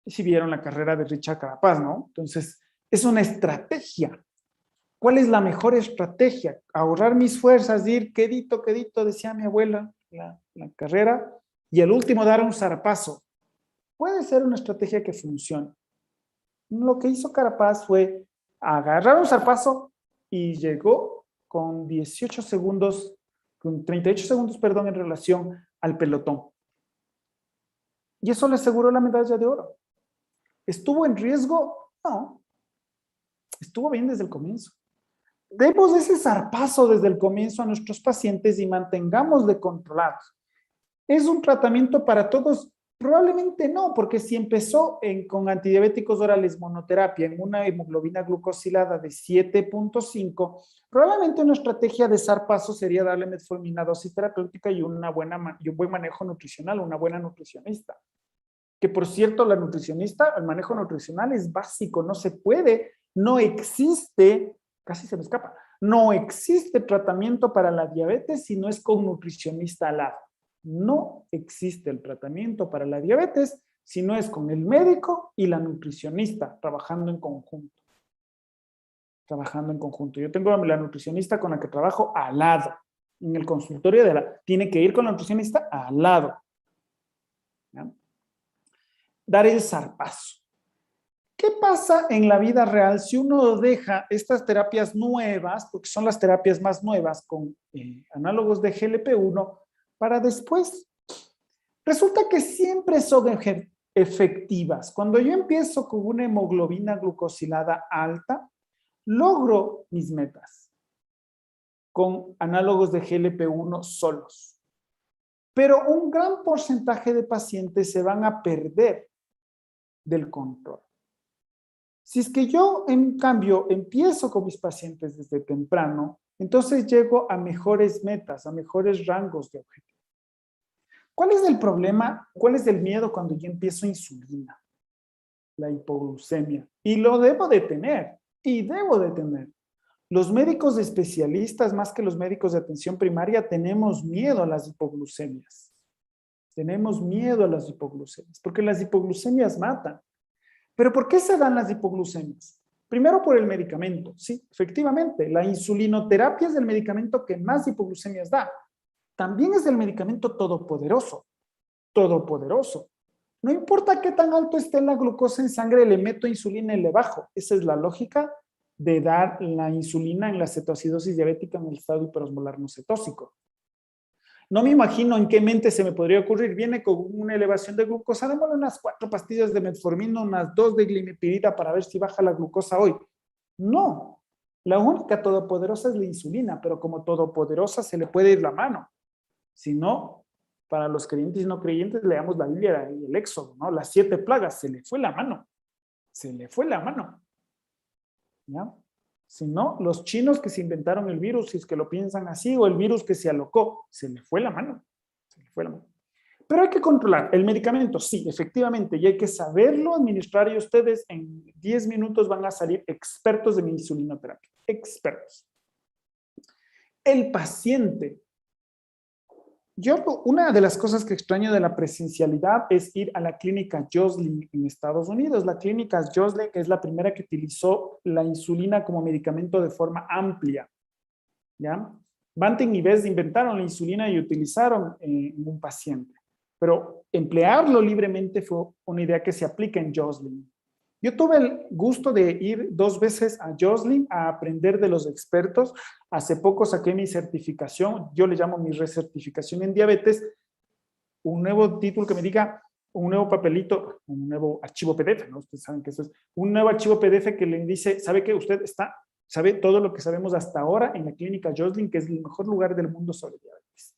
Speaker 3: Si vieron la carrera de Richard Carapaz, ¿no? Entonces, es una estrategia. ¿Cuál es la mejor estrategia? Ahorrar mis fuerzas, ir quedito, decía mi abuela, la carrera, y al último dar un zarpazo. Puede ser una estrategia que funcione. Lo que hizo Carapaz fue agarrar un zarpazo y llegó con 18 segundos, con 38 segundos, perdón, en relación al pelotón. Y eso le aseguró la medalla de oro. ¿Estuvo en riesgo? No. Estuvo bien desde el comienzo. Demos ese zarpazo desde el comienzo a nuestros pacientes y mantengámosle controlados. ¿Es un tratamiento para todos? Probablemente no, porque si empezó con antidiabéticos orales monoterapia en una hemoglobina glucosilada de 7.5, probablemente una estrategia de zarpazo sería darle metformina dosis terapéutica y un buen manejo nutricional, una buena nutricionista. Que por cierto, la nutricionista, el manejo nutricional es básico, no se puede, no existe, casi se me escapa, no existe tratamiento para la diabetes si no es con nutricionista al lado. No existe el tratamiento para la diabetes si no es con el médico y la nutricionista trabajando en conjunto. Yo tengo a la nutricionista con la que trabajo al lado. en el consultorio tiene que ir con la nutricionista al lado. ¿Ya? Dar el zarpazo. ¿Qué pasa en la vida real si uno deja estas terapias nuevas, porque son las terapias más nuevas con análogos de GLP-1, para después? Resulta que siempre son efectivas. Cuando yo empiezo con una hemoglobina glucosilada alta, logro mis metas con análogos de GLP-1 solos. Pero un gran porcentaje de pacientes se van a perder del control. Si es que yo, en cambio, empiezo con mis pacientes desde temprano, entonces llego a mejores metas, a mejores rangos de objetivo. ¿Cuál es el problema? ¿Cuál es el miedo cuando yo empiezo insulina? La hipoglucemia. Y lo debo de tener. Y debo de tener. Los médicos especialistas, más que los médicos de atención primaria, tenemos miedo a las hipoglucemias. Tenemos miedo a las hipoglucemias, porque las hipoglucemias matan. ¿Pero por qué se dan las hipoglucemias? Primero por el medicamento. Sí, efectivamente, la insulinoterapia es el medicamento que más hipoglucemias da. También es el medicamento todopoderoso. Todopoderoso. No importa qué tan alto esté la glucosa en sangre, le meto insulina y le bajo. Esa es la lógica de dar la insulina en la cetoacidosis diabética en el estado hiperosmolar no cetósico. No me imagino en qué mente se me podría ocurrir. Viene con una elevación de glucosa, démosle unas 4 pastillas de metformina, unas 2 de glimepirida para ver si baja la glucosa hoy. No. La única todopoderosa es la insulina, pero como todopoderosa se le puede ir la mano. Si no, para los creyentes y no creyentes, leamos la Biblia y el Éxodo, ¿no? Las 7 plagas, se le fue la mano. Se le fue la mano. ¿Ya? Si no, los chinos que se inventaron el virus, si es que lo piensan así, o el virus que se alocó, se le fue la mano. Se le fue la mano. Pero hay que controlar. El medicamento, sí, efectivamente, y hay que saberlo administrar, y ustedes en 10 minutos van a salir expertos de insulinoterapia. Expertos. El paciente. Una de las cosas que extraño de la presencialidad es ir a la clínica Joslin en Estados Unidos. La clínica Joslin es la primera que utilizó la insulina como medicamento de forma amplia. ¿Ya? Banting y Best inventaron la insulina y utilizaron en un paciente. Pero emplearlo libremente fue una idea que se aplica en Joslin. Yo tuve el gusto de ir 2 veces a Joslin a aprender de los expertos. Hace poco saqué mi certificación, yo le llamo mi recertificación en diabetes, un nuevo título que me diga, un nuevo papelito, un nuevo archivo PDF, ¿no? Ustedes saben que eso es un nuevo archivo PDF que le dice, ¿sabe qué? Usted sabe todo lo que sabemos hasta ahora en la clínica Joslin, que es el mejor lugar del mundo sobre diabetes.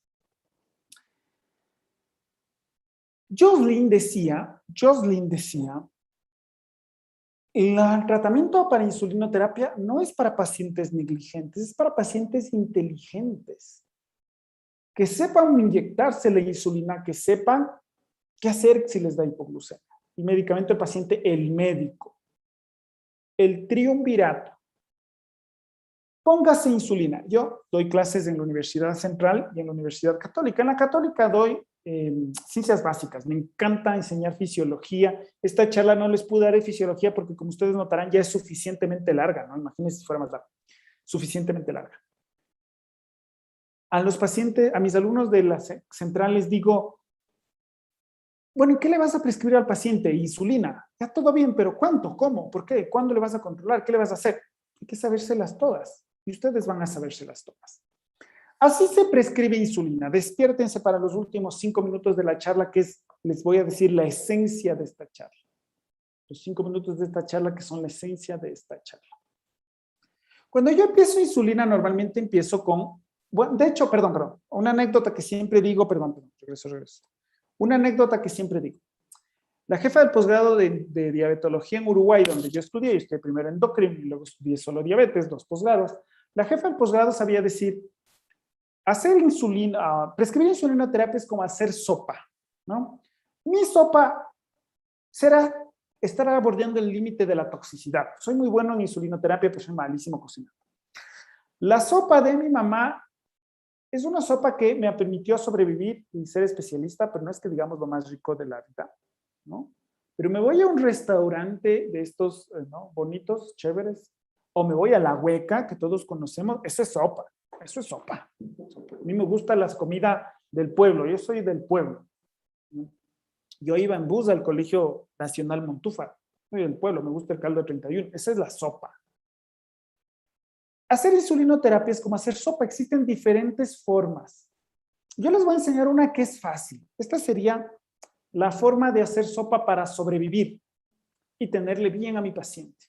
Speaker 3: Joslin decía, el tratamiento para insulinoterapia no es para pacientes negligentes, es para pacientes inteligentes, que sepan inyectarse la insulina, que sepan qué hacer si les da hipoglucemia. Y medicamento del paciente, el médico. El triunvirato. Póngase insulina. Yo doy clases en la Universidad Central y en la Universidad Católica. En la Católica doy ciencias básicas. Me encanta enseñar fisiología. Esta charla no les pude dar de fisiología porque, como ustedes notarán, ya es suficientemente larga, ¿no? Imagínense si fuera más larga. Suficientemente larga. A los pacientes, a mis alumnos de la central les digo, bueno, ¿qué le vas a prescribir al paciente? Insulina. Ya todo bien, pero ¿cuánto? ¿Cómo? ¿Por qué? ¿Cuándo le vas a controlar? ¿Qué le vas a hacer? Hay que sabérselas todas. Y ustedes van a sabérselas todas. Así se prescribe insulina. Despiértense para los últimos 5 minutos de la charla, que les voy a decir la esencia de esta charla. Los 5 minutos de esta charla que son la esencia de esta charla. Cuando yo empiezo insulina, normalmente empiezo con, bueno, de hecho, perdón, una anécdota que siempre digo, regreso. Una anécdota que siempre digo. La jefa del posgrado de diabetología en Uruguay, donde yo estudié, estudié primero endocrino y luego estudié solo diabetes, 2 posgrados, la jefa del posgrado sabía decir, hacer insulina, prescribir insulinoterapia es como hacer sopa, ¿no? Mi sopa estará bordeando el límite de la toxicidad. Soy muy bueno en insulinoterapia, pero soy malísimo cocinando. La sopa de mi mamá es una sopa que me permitió sobrevivir y ser especialista, pero no es que digamos lo más rico de la vida, ¿no? Pero me voy a un restaurante de estos, ¿no? Bonitos, chéveres, o me voy a La Hueca, que todos conocemos, esa es sopa. Eso es sopa. A mí me gusta las comidas del pueblo. Yo soy del pueblo. Yo iba en bus al Colegio Nacional Montúfar. Soy del pueblo, me gusta el caldo de 31. Esa es la sopa. Hacer insulinoterapia es como hacer sopa. Existen diferentes formas. Yo les voy a enseñar una que es fácil. Esta sería la forma de hacer sopa para sobrevivir y tenerle bien a mi paciente.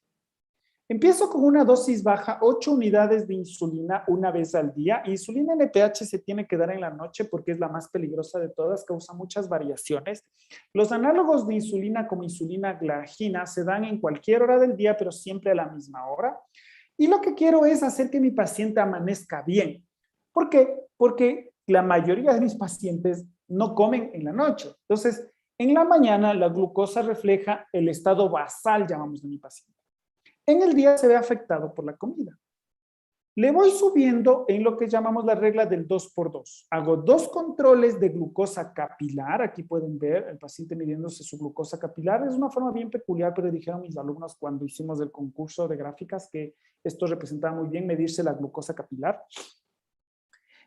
Speaker 3: Empiezo con una dosis baja, 8 unidades de insulina una vez al día. Insulina NPH se tiene que dar en la noche porque es la más peligrosa de todas, causa muchas variaciones. Los análogos de insulina como insulina glargina se dan en cualquier hora del día, pero siempre a la misma hora. Y lo que quiero es hacer que mi paciente amanezca bien. ¿Por qué? Porque la mayoría de mis pacientes no comen en la noche. Entonces, en la mañana la glucosa refleja el estado basal, llamamos, de mi paciente. En el día se ve afectado por la comida. Le voy subiendo en lo que llamamos la regla del 2x2. Hago 2 controles de glucosa capilar. Aquí pueden ver el paciente midiéndose su glucosa capilar. Es una forma bien peculiar, pero dijeron mis alumnos cuando hicimos el concurso de gráficas que esto representaba muy bien medirse la glucosa capilar.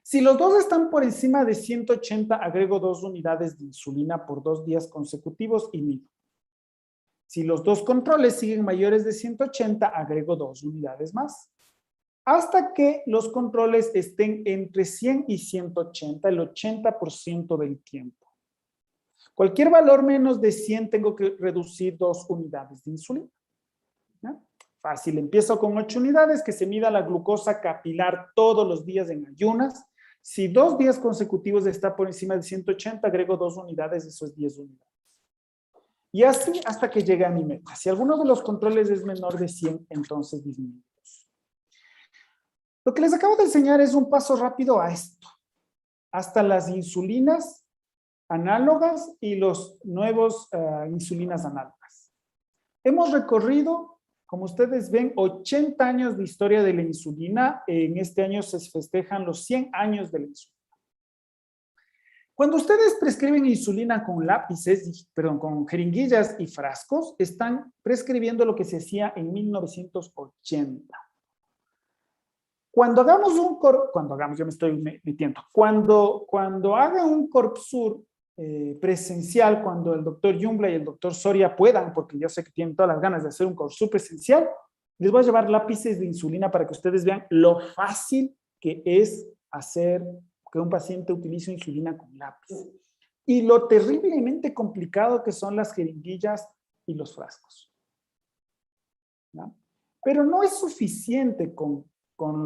Speaker 3: Si los dos están por encima de 180, agrego 2 unidades de insulina por 2 días consecutivos y mido. Si los 2 controles siguen mayores de 180, agrego 2 unidades más. Hasta que los controles estén entre 100 y 180, el 80% del tiempo. Cualquier valor menos de 100 tengo que reducir 2 unidades de insulina. ¿Ya? Fácil, empiezo con 8 unidades, que se mida la glucosa capilar todos los días en ayunas. Si 2 días consecutivos está por encima de 180, agrego 2 unidades, eso es 10 unidades. Y así hasta que llegue a mi meta. Si alguno de los controles es menor de 100, entonces disminuimos. Lo que les acabo de enseñar es un paso rápido a esto. Hasta las insulinas análogas y los nuevos insulinas análogas. Hemos recorrido, como ustedes ven, 80 años de historia de la insulina. En este año se festejan los 100 años de la insulina. Cuando ustedes prescriben insulina con lápices, con jeringuillas y frascos, están prescribiendo lo que se hacía en 1980. Cuando haga un Corpsur presencial, cuando el doctor Jumbla y el doctor Soria puedan, porque yo sé que tienen todas las ganas de hacer un Corpsur presencial, les voy a llevar lápices de insulina para que ustedes vean lo fácil que es hacer que un paciente utilice insulina con lápiz. Y lo terriblemente complicado que son las jeringuillas y los frascos. ¿No? Pero no es suficiente con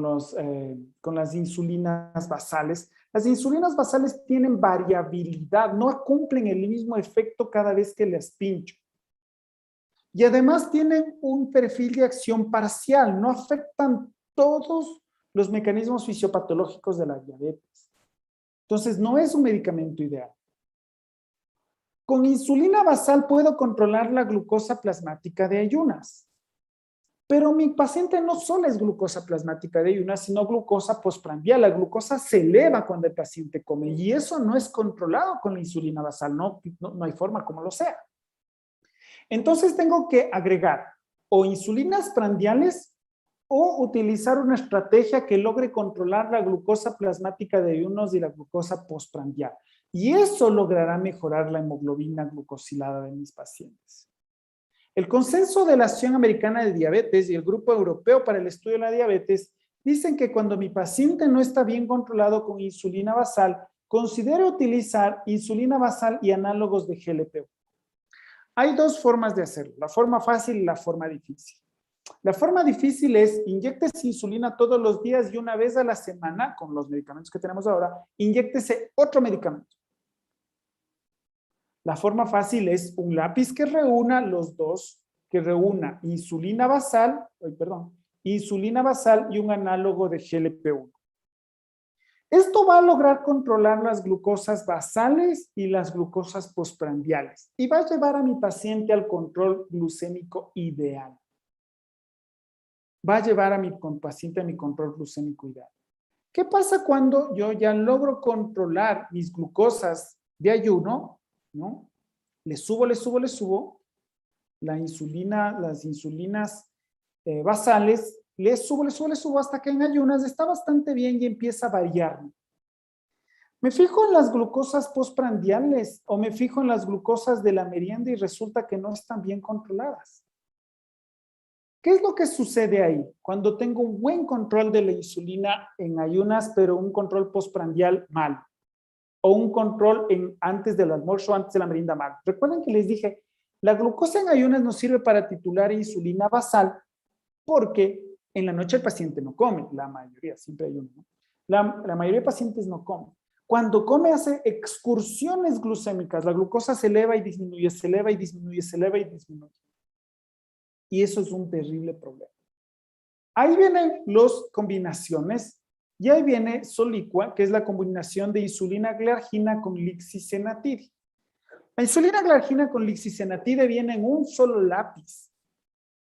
Speaker 3: las insulinas basales. Las insulinas basales tienen variabilidad, no cumplen el mismo efecto cada vez que las pincho. Y además tienen un perfil de acción parcial, no afectan todos los mecanismos fisiopatológicos de la diabetes. Entonces, no es un medicamento ideal. Con insulina basal puedo controlar la glucosa plasmática de ayunas. Pero mi paciente no solo es glucosa plasmática de ayunas, sino glucosa postprandial. La glucosa se eleva cuando el paciente come y eso no es controlado con la insulina basal. No hay forma como lo sea. Entonces, tengo que agregar o insulinas prandiales o utilizar una estrategia que logre controlar la glucosa plasmática de ayunos y la glucosa postprandial. Y eso logrará mejorar la hemoglobina glucosilada de mis pacientes. El consenso de la Asociación Americana de Diabetes y el Grupo Europeo para el Estudio de la Diabetes dicen que cuando mi paciente no está bien controlado con insulina basal, considero utilizar insulina basal y análogos de GLP-1. Hay 2 formas de hacerlo, la forma fácil y la forma difícil. La forma difícil es inyéctese insulina todos los días y una vez a la semana, con los medicamentos que tenemos ahora, inyéctese otro medicamento. La forma fácil es un lápiz que reúna los dos, que reúna insulina basal y un análogo de GLP-1. Esto va a lograr controlar las glucosas basales y las glucosas postprandiales y va a llevar a mi paciente al control glucémico ideal. Va a llevar a mi paciente a mi control glucémico ideal. ¿Qué pasa cuando yo ya logro controlar mis glucosas de ayuno? ¿No? Le subo. Las insulinas basales le subo hasta que en ayunas está bastante bien y empieza a variarme. Me fijo en las glucosas postprandiales o me fijo en las glucosas de la merienda y resulta que no están bien controladas. ¿Qué es lo que sucede ahí? Cuando tengo un buen control de la insulina en ayunas, pero un control postprandial mal. O un control antes del almuerzo, antes de la merienda mal. Recuerden que les dije, la glucosa en ayunas nos sirve para titular insulina basal porque en la noche el paciente no come. La mayoría, siempre hay uno, ¿no? La mayoría de pacientes no comen. Cuando come hace excursiones glucémicas. La glucosa se eleva y disminuye, se eleva y disminuye, se eleva y disminuye. Y eso es un terrible problema. Ahí vienen las combinaciones y ahí viene Soliqua, que es la combinación de insulina glargina con lixisenatide. La insulina glargina con lixisenatide viene en un solo lápiz.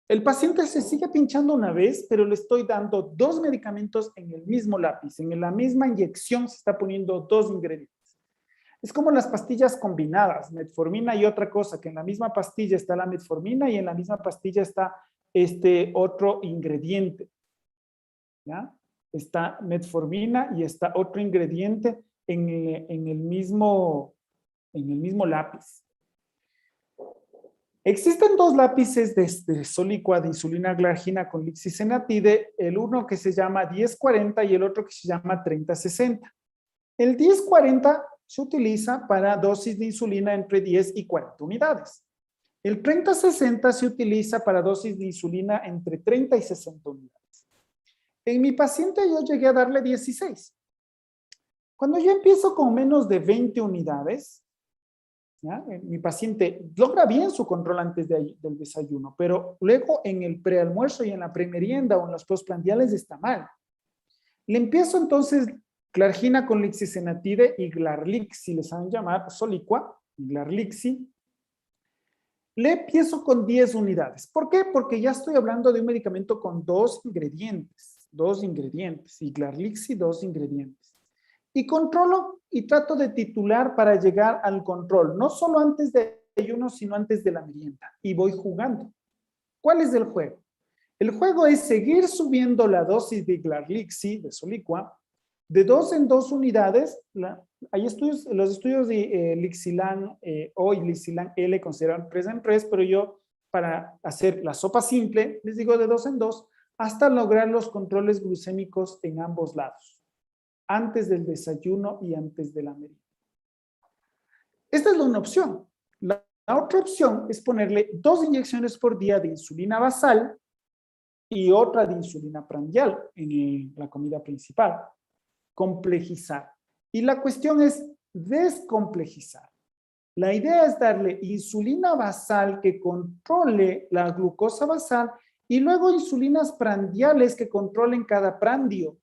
Speaker 3: El paciente se sigue pinchando una vez, pero le estoy dando 2 medicamentos en el mismo lápiz. En la misma inyección se está poniendo 2 ingredientes. Es como las pastillas combinadas, metformina y otra cosa, que en la misma pastilla está la metformina y en la misma pastilla está este otro ingrediente. ¿Ya? Está metformina y está otro ingrediente en el mismo lápiz. Existen 2 lápices de Soliqua de insulina glargina con lixisenatide, el uno que se llama 1040 y el otro que se llama 3060. El 1040 se utiliza para dosis de insulina entre 10 y 40 unidades. El 3060 se utiliza para dosis de insulina entre 30 y 60 unidades. En mi paciente yo llegué a darle 16. Cuando yo empiezo con menos de 20 unidades, ¿ya? Mi paciente logra bien su control antes del desayuno, pero luego en el prealmuerzo y en la premerienda o en los postprandiales está mal. Le empiezo entonces glargina con lixisenatide y glarlixi, les han llamado Soliqua, glarlixi. Le empiezo con 10 unidades. ¿Por qué? Porque ya estoy hablando de un medicamento con 2 ingredientes, y glarlixi 2 ingredientes. Y controlo y trato de titular para llegar al control, no solo antes de ayuno, sino antes de la merienda. Y voy jugando. ¿Cuál es el juego? El juego es seguir subiendo la dosis de glarlixi, de Soliqua, de 2 en 2 unidades. Hay estudios, los estudios de Lixilan O y Lixilan L consideran 3 en 3, pero yo, para hacer la sopa simple, les digo de 2 en 2, hasta lograr los controles glucémicos en ambos lados, antes del desayuno y antes de la merienda. Esta es una opción. La otra opción es ponerle 2 inyecciones por día de insulina basal y otra de insulina prandial en la comida principal. Complejizar. Y la cuestión es descomplejizar. La idea es darle insulina basal que controle la glucosa basal y luego insulinas prandiales que controlen cada prandio.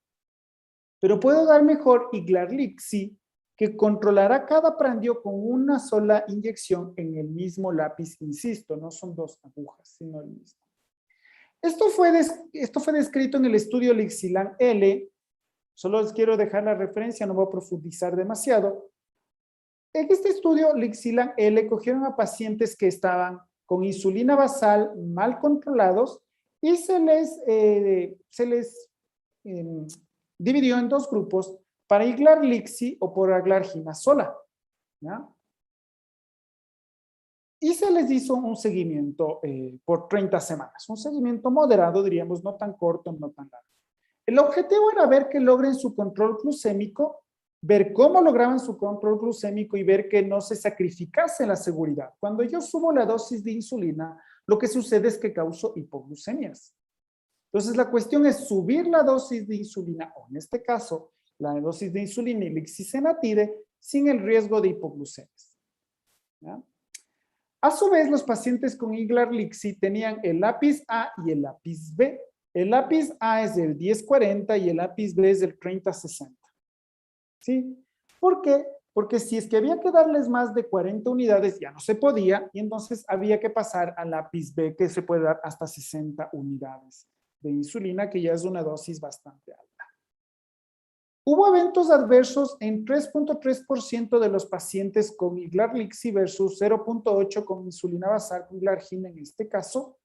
Speaker 3: Pero puedo dar mejor glarlixi que controlará cada prandio con una sola inyección en el mismo lápiz, insisto, no son 2 agujas, sino el mismo. Esto fue descrito en el estudio Lixilan L. Solo les quiero dejar la referencia, no voy a profundizar demasiado. En este estudio Lixilan L cogieron a pacientes que estaban con insulina basal mal controlados y se les dividió en 2 grupos para glarlixi o por glargina sola, ¿ya? Y se les hizo un seguimiento por 30 semanas, un seguimiento moderado, diríamos, no tan corto, no tan largo. El objetivo era ver que logren su control glucémico, ver cómo lograban su control glucémico y ver que no se sacrificase la seguridad. Cuando yo subo la dosis de insulina, lo que sucede es que causo hipoglucemias. Entonces, la cuestión es subir la dosis de insulina, o en este caso, la dosis de insulina y lixisenatide, sin el riesgo de hipoglucemias. ¿Ya? A su vez, los pacientes con glarlixi tenían el lápiz A y el lápiz B. El lápiz A es del 1040 y el lápiz B es del 3060. ¿Sí? ¿Por qué? Porque si es que había que darles más de 40 unidades, ya no se podía, y entonces había que pasar al lápiz B, que se puede dar hasta 60 unidades de insulina, que ya es una dosis bastante alta. Hubo eventos adversos en 3.3% de los pacientes con glarlixi versus 0.8% con insulina basal con glargina en este caso.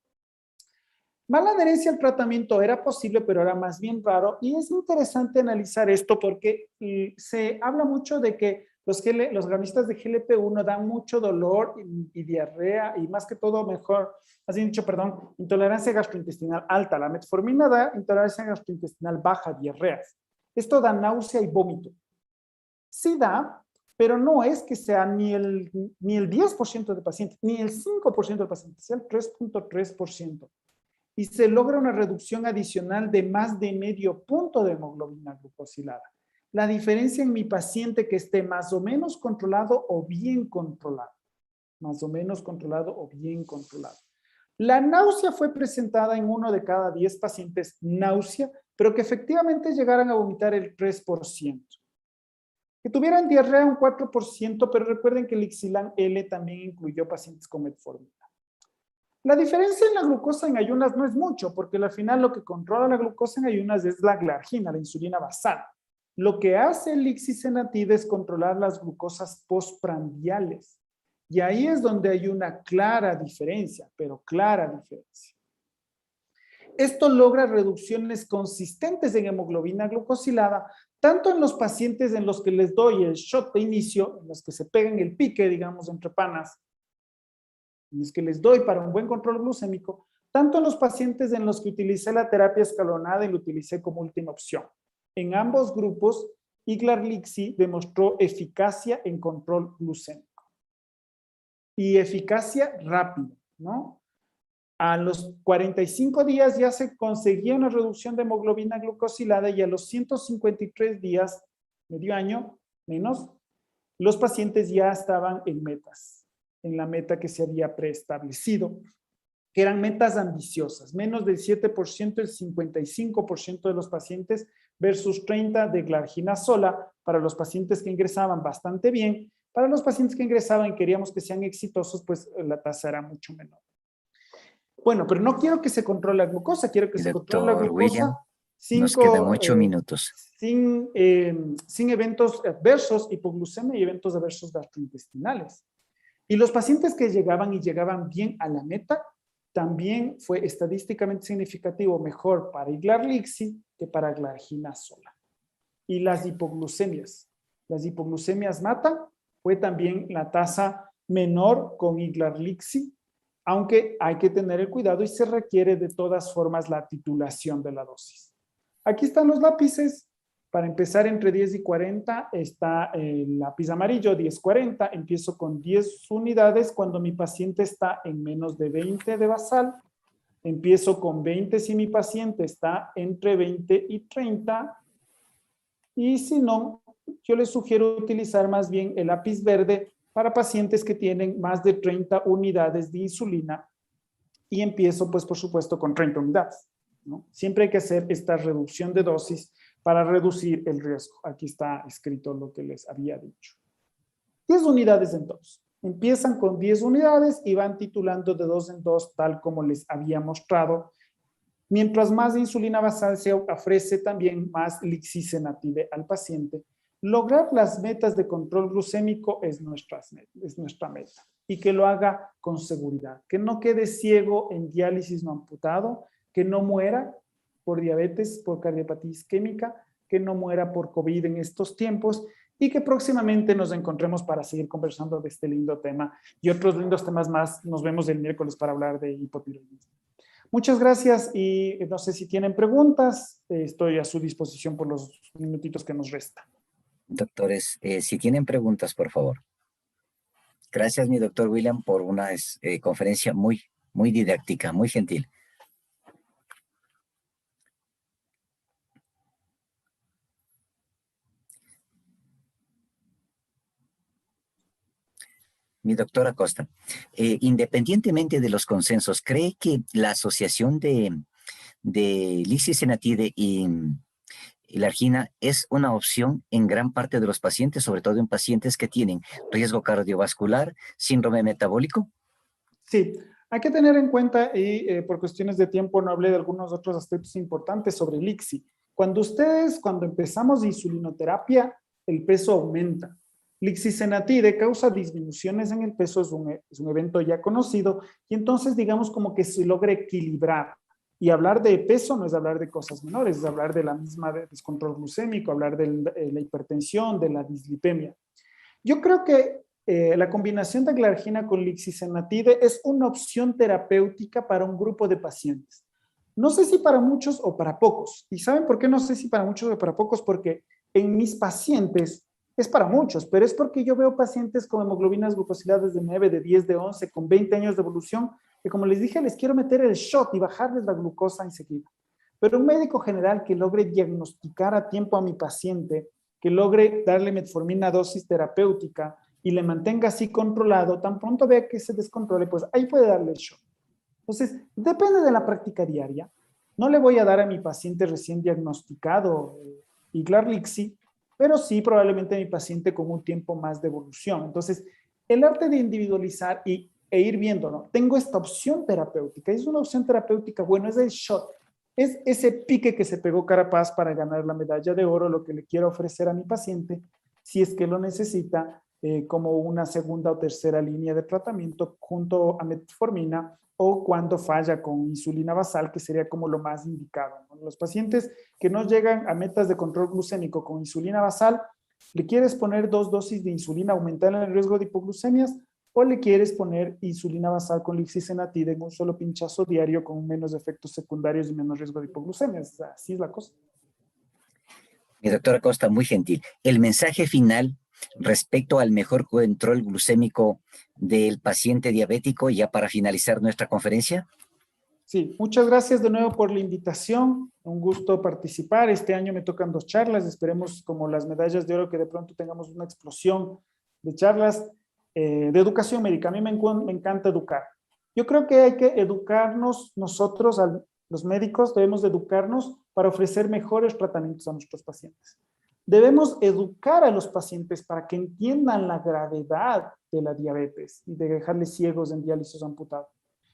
Speaker 3: Mala adherencia al tratamiento era posible, pero era más bien raro. Y es interesante analizar esto porque se habla mucho de que los agonistas de GLP-1 dan mucho dolor y diarrea y más que todo mejor, así dicho, perdón, intolerancia gastrointestinal alta. La metformina da intolerancia gastrointestinal baja, diarreas. Esto da náusea y vómito. Sí da, pero no es que sea ni el 10% de pacientes, ni el 5% de pacientes, sea el 3.3%. Y se logra una reducción adicional de más de medio punto de hemoglobina glucosilada. La diferencia en mi paciente que esté más o menos controlado o bien controlado. Más o menos controlado o bien controlado. La náusea fue presentada en 1 de cada 10 pacientes, náusea, pero que efectivamente llegaran a vomitar el 3%. Que tuvieran diarrea un 4%, pero recuerden que el Ixilán L también incluyó pacientes con metformina. La diferencia en la glucosa en ayunas no es mucho, porque al final lo que controla la glucosa en ayunas es la glargina, la insulina basal. Lo que hace el lixisenatide es controlar las glucosas postprandiales. Y ahí es donde hay una clara diferencia, pero clara diferencia. Esto logra reducciones consistentes en hemoglobina glucosilada, tanto en los pacientes en los que les doy el shot de inicio, en los que se pegan el pique, digamos, entre panas, en los que les doy para un buen control glucémico, tanto en los pacientes en los que utilicé la terapia escalonada y lo utilicé como última opción. En ambos grupos, Iglar-Lixi demostró eficacia en control glucémico. Y eficacia rápida, ¿no? A los 45 días ya se conseguía una reducción de hemoglobina glucosilada y a los 153 días, medio año, menos, los pacientes ya estaban en metas, en la meta que se había preestablecido, que eran metas ambiciosas, menos del 7%, el 55% de los pacientes versus 30% de glargina sola, para los pacientes que ingresaban bastante bien, para los pacientes que ingresaban y queríamos que sean exitosos, pues la tasa era mucho menor. Bueno, pero no quiero que se controle la glucosa, quiero que se controle la
Speaker 2: Doctor William,
Speaker 3: glucosa sin,
Speaker 2: nos quedan 8 minutos.
Speaker 3: sin eventos adversos, hipoglucemia y eventos adversos gastrointestinales. Y los pacientes que llegaban y llegaban bien a la meta, también fue estadísticamente significativo mejor para Iglar-Lixi que para glargina sola. Y las hipoglucemias mata, fue también la tasa menor con Iglar-Lixi, aunque hay que tener el cuidado y se requiere de todas formas la titulación de la dosis. Aquí están los lápices. Para empezar entre 10 y 40 está el lápiz amarillo, 10-40. Empiezo con 10 unidades cuando mi paciente está en menos de 20 de basal. Empiezo con 20 si mi paciente está entre 20 y 30. Y si no, yo les sugiero utilizar más bien el lápiz verde para pacientes que tienen más de 30 unidades de insulina. Y empiezo, pues, por supuesto, con 30 unidades, ¿no? Siempre hay que hacer esta reducción de dosis para reducir el riesgo. Aquí está escrito lo que les había dicho. 10 unidades entonces. Empiezan con 10 unidades y van titulando de 2 en 2, tal como les había mostrado. Mientras más insulina basal se ofrece, también más lixisenatide al paciente. Lograr las metas de control glucémico es nuestra meta. Y que lo haga con seguridad. Que no quede ciego en diálisis no amputado, que no muera por diabetes, por cardiopatía isquémica, que no muera por COVID en estos tiempos y que próximamente nos encontremos para seguir conversando de este lindo tema y otros lindos temas más. Nos vemos el miércoles para hablar de hipotiroidismo. Muchas gracias y no sé si tienen preguntas, estoy a su disposición por los minutitos que nos restan.
Speaker 2: Doctores, si tienen preguntas, por favor. Gracias, mi doctor William, por una conferencia muy didáctica, muy gentil. Mi doctor Acosta, independientemente de los consensos, ¿cree que la asociación de lixisenatide y la argina es una opción en gran parte de los pacientes, sobre todo en pacientes que tienen riesgo cardiovascular, síndrome metabólico?
Speaker 3: Sí, hay que tener en cuenta, y por cuestiones de tiempo no hablé de algunos otros aspectos importantes sobre el ICSI. Cuando empezamos insulinoterapia, el peso aumenta. Lixisenatide causa disminuciones en el peso, es un evento ya conocido, y entonces digamos como que se logra equilibrar. Y hablar de peso no es hablar de cosas menores, es hablar de la misma descontrol glucémico, hablar de la hipertensión, de la dislipemia. Yo creo que la combinación de glargina con lixisenatide es una opción terapéutica para un grupo de pacientes. No sé si para muchos o para pocos. ¿Y saben por qué no sé si para muchos o para pocos? Porque en mis pacientes es para muchos, pero es porque yo veo pacientes con hemoglobinas glucosiladas de 9, de 10, de 11, con 20 años de evolución, que como les dije, les quiero meter el shot y bajarles la glucosa enseguida. Pero un médico general que logre diagnosticar a tiempo a mi paciente, que logre darle metformina dosis terapéutica y le mantenga así controlado, tan pronto vea que se descontrole, pues ahí puede darle el shot. Entonces, depende de la práctica diaria. No le voy a dar a mi paciente recién diagnosticado Iglarlixi, pero sí probablemente a mi paciente con un tiempo más de evolución. Entonces, el arte de individualizar e ir viendo, ¿no? Tengo esta opción terapéutica. Es una opción terapéutica, bueno, es el shot. Es ese pique que se pegó Carapaz para ganar la medalla de oro, lo que le quiero ofrecer a mi paciente, si es que lo necesita, como una segunda o tercera línea de tratamiento junto a metformina o cuando falla con insulina basal, que sería como lo más indicado, ¿no? Los pacientes que no llegan a metas de control glucémico con insulina basal, le quieres poner 2 dosis de insulina, aumentar el riesgo de hipoglucemias, o le quieres poner insulina basal con lixisenatide en un solo pinchazo diario con menos efectos secundarios y menos riesgo de hipoglucemias. Así es la cosa.
Speaker 2: Mi doctora Costa, muy gentil. El mensaje final respecto al mejor control glucémico del paciente diabético, ya para finalizar nuestra conferencia.
Speaker 3: Sí, muchas gracias de nuevo por la invitación. Un gusto participar. Este año me tocan 2 charlas. Esperemos, como las medallas de oro, que de pronto tengamos una explosión de charlas de educación médica. A mí me encanta educar. Yo creo que hay que educarnos nosotros, los médicos, debemos de educarnos para ofrecer mejores tratamientos a nuestros pacientes. Debemos educar a los pacientes para que entiendan la gravedad de la diabetes y de dejarles ciegos en diálisis amputado.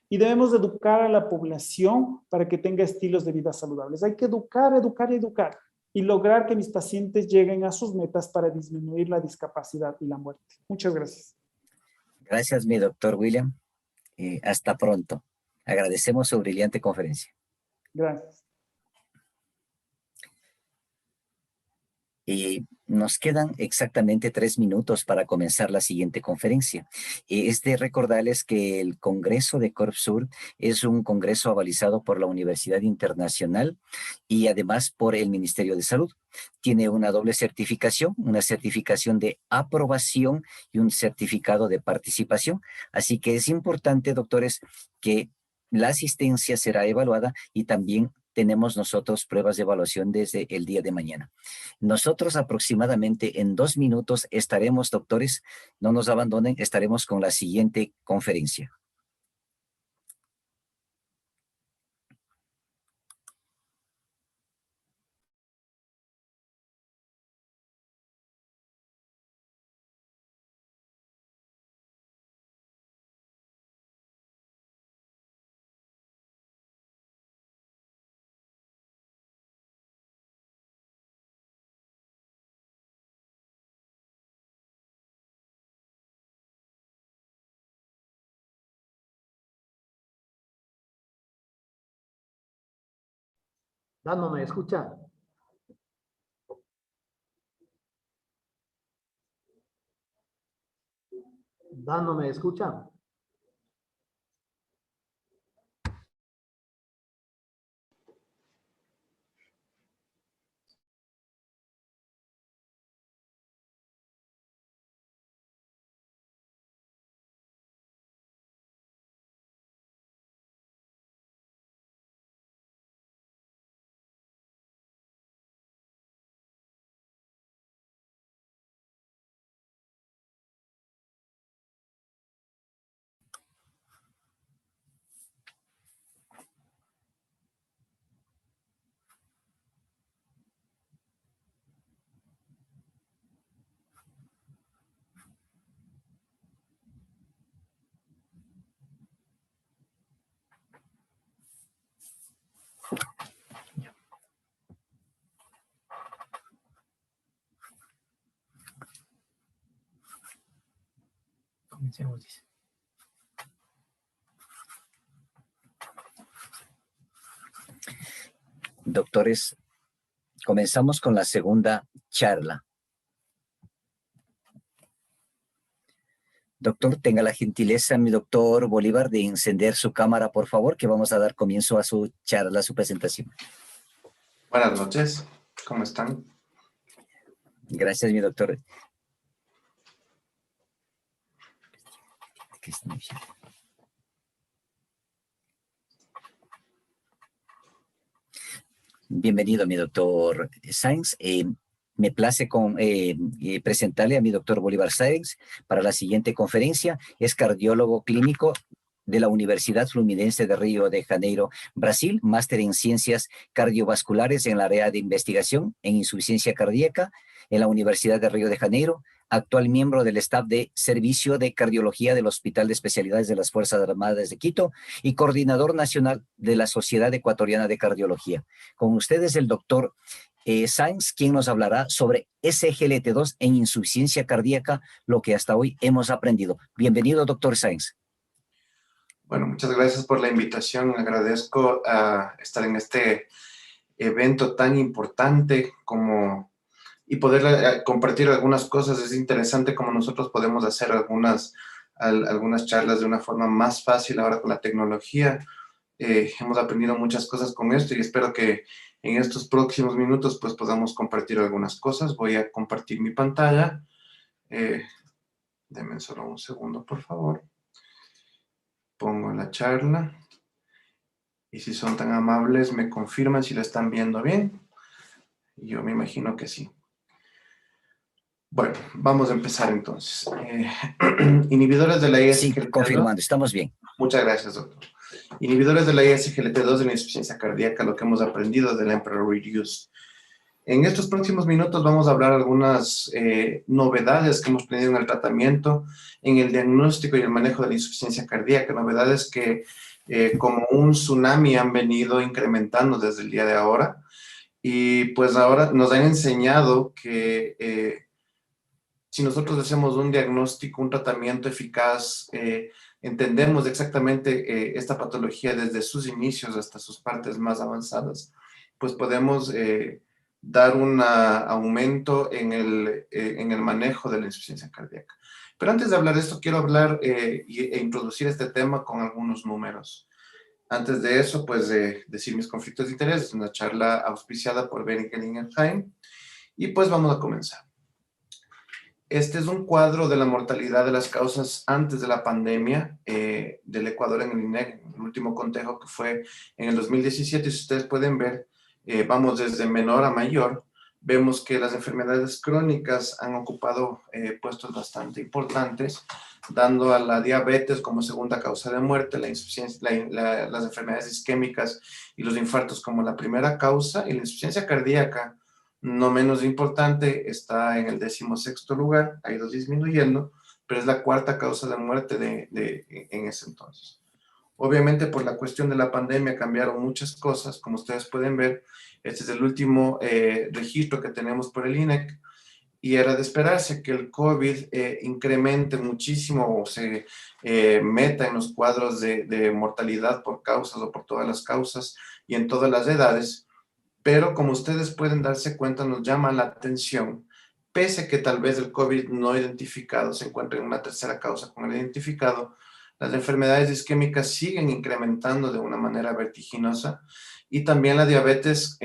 Speaker 3: Y debemos educar a la población para que tenga estilos de vida saludables. Hay que educar, educar y educar y lograr que mis pacientes lleguen a sus metas para disminuir la discapacidad y la muerte. Muchas gracias.
Speaker 2: Gracias, mi doctor William. Hasta pronto. Agradecemos su brillante conferencia.
Speaker 3: Gracias.
Speaker 2: Nos quedan exactamente 3 minutos para comenzar la siguiente conferencia. Es de recordarles que el Congreso de CorpSur es un congreso avalizado por la Universidad Internacional y además por el Ministerio de Salud. Tiene una doble certificación, una certificación de aprobación y un certificado de participación. Así que es importante, doctores, que la asistencia será evaluada y también tenemos nosotros pruebas de evaluación desde el día de mañana. Nosotros aproximadamente en 2 minutos estaremos, doctores, no nos abandonen, estaremos con la siguiente conferencia.
Speaker 1: Dano, ¿me escucha? Dano, ¿me escucha?
Speaker 4: Comencemos, dice.
Speaker 2: doctores, comenzamos con la segunda charla. Doctor, tenga la gentileza, mi doctor Bolívar, de encender su cámara, por favor, que vamos a dar comienzo a su charla, a su presentación.
Speaker 5: Buenas noches, ¿cómo están?
Speaker 2: Gracias, mi doctor. Bienvenido, mi doctor Sáenz. Me place presentarle a mi doctor Bolívar Sáenz para la siguiente conferencia. Es cardiólogo clínico de la Universidad Fluminense de Río de Janeiro, Brasil, máster en ciencias cardiovasculares en la área de investigación en insuficiencia cardíaca en la Universidad de Río de Janeiro, actual miembro del staff de Servicio de Cardiología del Hospital de Especialidades de las Fuerzas Armadas de Quito y coordinador nacional de la Sociedad Ecuatoriana de Cardiología. Con ustedes el doctor Sáenz, quien nos hablará sobre SGLT2 en insuficiencia cardíaca, lo que hasta hoy hemos aprendido. Bienvenido, doctor Sáenz.
Speaker 5: Bueno, muchas gracias por la invitación. Agradezco estar en este evento tan importante y poder compartir algunas cosas. Es interesante cómo nosotros podemos hacer algunas charlas de una forma más fácil ahora con la tecnología. Hemos aprendido muchas cosas con esto y espero que en estos próximos minutos pues podamos compartir algunas cosas. Voy a compartir mi pantalla. Denme solo un segundo, por favor. Pongo la charla. Y si son tan amables, me confirman si la están viendo bien. Yo me imagino que sí. Bueno, vamos a empezar entonces. Inhibidores de la ISGLT2.
Speaker 2: Sí, confirmando, estamos bien.
Speaker 5: Muchas gracias, doctor. Inhibidores de la ISGLT2 en insuficiencia cardíaca, lo que hemos aprendido del Emperor Reduced. En estos próximos minutos vamos a hablar algunas novedades que hemos tenido en el tratamiento, en el diagnóstico y el manejo de la insuficiencia cardíaca, novedades que como un tsunami han venido incrementando desde el día de ahora. Y pues ahora nos han enseñado que si nosotros hacemos un diagnóstico, un tratamiento eficaz, entendemos exactamente esta patología desde sus inicios hasta sus partes más avanzadas, pues podemos dar un aumento en el manejo de la insuficiencia cardíaca. Pero antes de hablar de esto, quiero hablar e introducir este tema con algunos números. Antes de eso, pues decir mis conflictos de interés. Es una charla auspiciada por Boehringer Ingelheim. Y pues vamos a comenzar. Este es un cuadro de la mortalidad de las causas antes de la pandemia del Ecuador en el INEC, el último conteo que fue en el 2017. Si ustedes pueden ver, vamos desde menor a mayor, vemos que las enfermedades crónicas han ocupado puestos bastante importantes, dando a la diabetes como segunda causa de muerte, la insuficiencia, las enfermedades isquémicas y los infartos como la primera causa, y la insuficiencia cardíaca, no menos importante, está en el 16º lugar, ha ido disminuyendo, pero es la cuarta causa de muerte en ese entonces. Obviamente por la cuestión de la pandemia cambiaron muchas cosas, como ustedes pueden ver. Este es el último registro que tenemos por el INEC, y era de esperarse que el COVID incremente muchísimo o se meta en los cuadros de mortalidad por causas o por todas las causas y en todas las edades. Pero como ustedes pueden darse cuenta, nos llama la atención, pese a que tal vez el COVID no identificado se encuentre en una tercera causa con el identificado, las enfermedades isquémicas siguen incrementando de una manera vertiginosa, y también la diabetes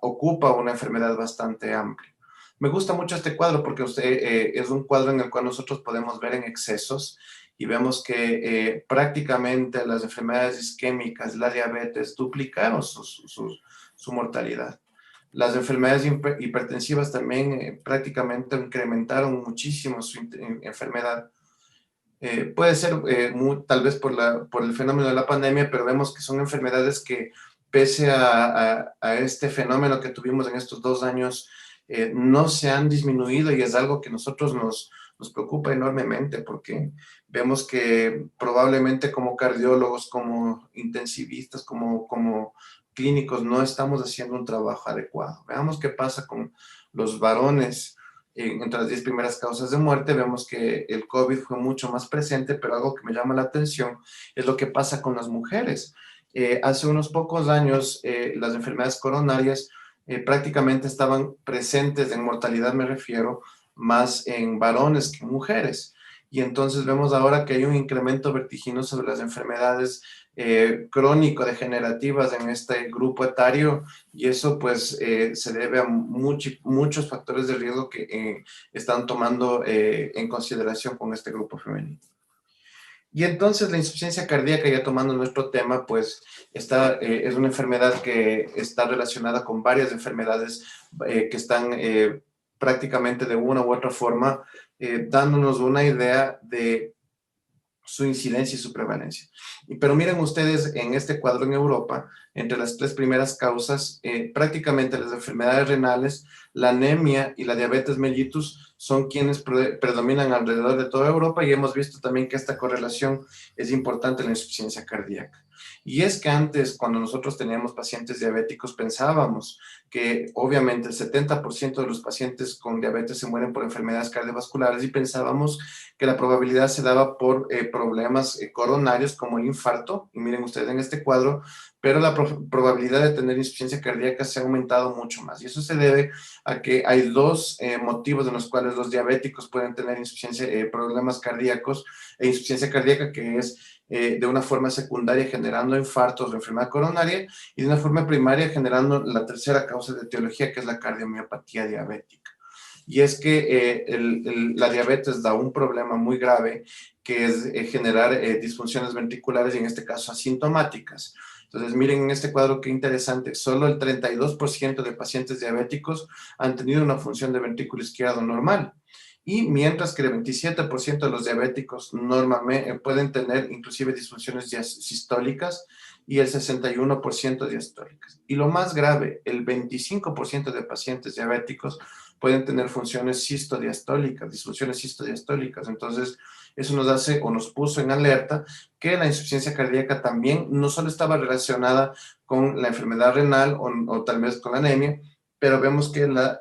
Speaker 5: ocupa una enfermedad bastante amplia. Me gusta mucho este cuadro porque es un cuadro en el cual nosotros podemos ver en excesos y vemos que prácticamente las enfermedades isquémicas, la diabetes, duplicaron su mortalidad. Las enfermedades hipertensivas también prácticamente incrementaron muchísimo su enfermedad. Puede ser tal vez por el fenómeno de la pandemia, pero vemos que son enfermedades que pese a este fenómeno que tuvimos en estos 2 años, no se han disminuido, y es algo que nosotros nos preocupa enormemente, porque vemos que probablemente como cardiólogos, como intensivistas, como clínicos, no estamos haciendo un trabajo adecuado. Veamos qué pasa con los varones. Entre las 10 primeras causas de muerte vemos que el COVID fue mucho más presente, pero algo que me llama la atención es lo que pasa con las mujeres. hace unos pocos años las enfermedades coronarias prácticamente estaban presentes, en mortalidad me refiero, más en varones que en mujeres. Y entonces vemos ahora que hay un incremento vertiginoso de las enfermedades crónico-degenerativas en este grupo etario, y eso pues se debe a muchos factores de riesgo que están tomando en consideración con este grupo femenino. Y entonces la insuficiencia cardíaca, ya tomando nuestro tema, pues es una enfermedad que está relacionada con varias enfermedades que están prácticamente de una u otra forma dándonos una idea de su incidencia y su prevalencia. Pero miren ustedes en este cuadro en Europa, entre las tres primeras causas, prácticamente las enfermedades renales, la anemia y la diabetes mellitus son quienes predominan alrededor de toda Europa, y hemos visto también que esta correlación es importante en la insuficiencia cardíaca. Y es que antes, cuando nosotros teníamos pacientes diabéticos, pensábamos que obviamente el 70% de los pacientes con diabetes se mueren por enfermedades cardiovasculares, y pensábamos que la probabilidad se daba por problemas coronarios como el infarto, y miren ustedes en este cuadro, pero la probabilidad de tener insuficiencia cardíaca se ha aumentado mucho más, y eso se debe a que hay dos motivos en los cuales los diabéticos pueden tener problemas cardíacos e insuficiencia cardíaca, que es de una forma secundaria generando infartos o enfermedad coronaria, y de una forma primaria generando la tercera causa de etiología, que es la cardiomiopatía diabética. Y es que la diabetes da un problema muy grave, que es generar disfunciones ventriculares, y en este caso asintomáticas. Entonces, miren en este cuadro qué interesante, solo el 32% de pacientes diabéticos han tenido una función de ventrículo izquierdo normal. Y mientras que el 27% de los diabéticos normalmente pueden tener inclusive disfunciones sistólicas, y el 61% diastólicas. Y lo más grave, el 25% de pacientes diabéticos pueden tener funciones sistodiastólicas, disfunciones sistodiastólicas. Entonces, eso nos hace o nos puso en alerta que la insuficiencia cardíaca también no solo estaba relacionada con la enfermedad renal o tal vez con la anemia, pero vemos que la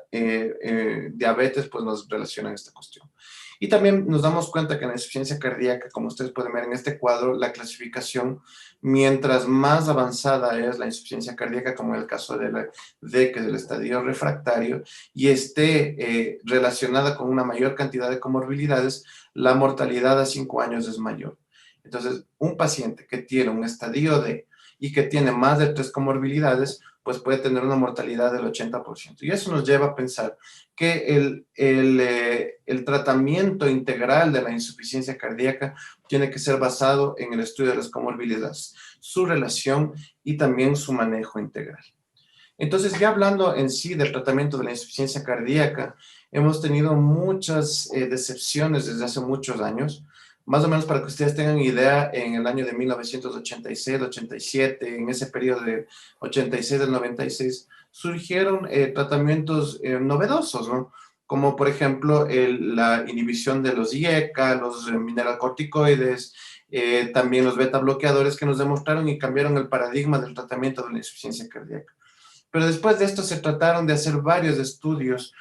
Speaker 5: diabetes pues nos relaciona en esta cuestión. Y también nos damos cuenta que la insuficiencia cardíaca, como ustedes pueden ver en este cuadro, la clasificación, mientras más avanzada es la insuficiencia cardíaca, como en el caso de la D, que es el estadio refractario, y esté relacionada con una mayor cantidad de comorbilidades, la mortalidad a 5 años es mayor. Entonces, un paciente que tiene un estadio D y que tiene más de 3 comorbilidades, pues puede tener una mortalidad del 80%. Y eso nos lleva a pensar que el tratamiento integral de la insuficiencia cardíaca tiene que ser basado en el estudio de las comorbilidades, su relación y también su manejo integral. Entonces, ya hablando en sí del tratamiento de la insuficiencia cardíaca, hemos tenido muchas decepciones desde hace muchos años. Más o menos para que ustedes tengan idea, en el año de 1986, 87, en ese periodo de 86 al 96, surgieron tratamientos novedosos, ¿no? Como por ejemplo la inhibición de los IECA, los mineralocorticoides, también los beta bloqueadores, que nos demostraron y cambiaron el paradigma del tratamiento de la insuficiencia cardíaca. Pero después de esto se trataron de hacer varios estudios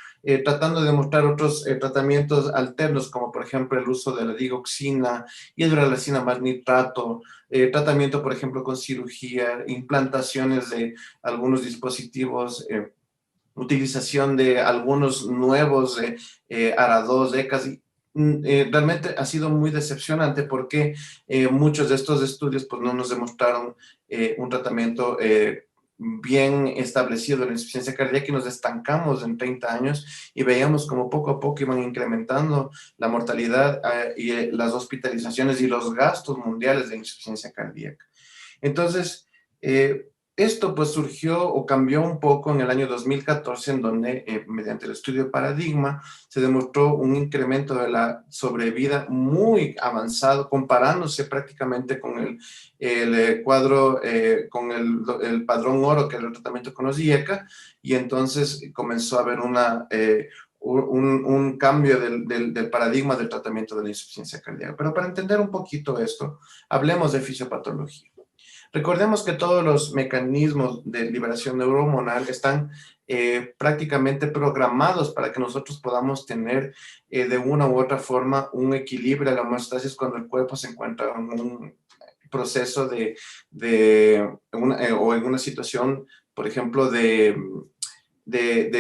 Speaker 5: tratando de demostrar otros tratamientos alternos, como por ejemplo el uso de la digoxina, hidroxalacina más nitrato, tratamiento por ejemplo con cirugía, implantaciones de algunos dispositivos, utilización de algunos nuevos ARA2, ECAS. Realmente ha sido muy decepcionante porque muchos de estos estudios pues no nos demostraron un tratamiento bien establecido de la insuficiencia cardíaca, y nos estancamos en 30 años y veíamos como poco a poco iban incrementando la mortalidad y las hospitalizaciones y los gastos mundiales de insuficiencia cardíaca. Entonces, esto pues surgió o cambió un poco en el año 2014, en donde mediante el estudio Paradigma se demostró un incremento de la sobrevida muy avanzado, comparándose prácticamente con el cuadro, con el padrón oro, que era el tratamiento con los IECA, y entonces comenzó a haber un cambio del paradigma del tratamiento de la insuficiencia cardíaca. Pero para entender un poquito esto, hablemos de fisiopatología. Recordemos que todos los mecanismos de liberación neurohormonal están prácticamente programados para que nosotros podamos tener de una u otra forma un equilibrio de la homeostasis cuando el cuerpo se encuentra en un proceso o en una situación, por ejemplo, de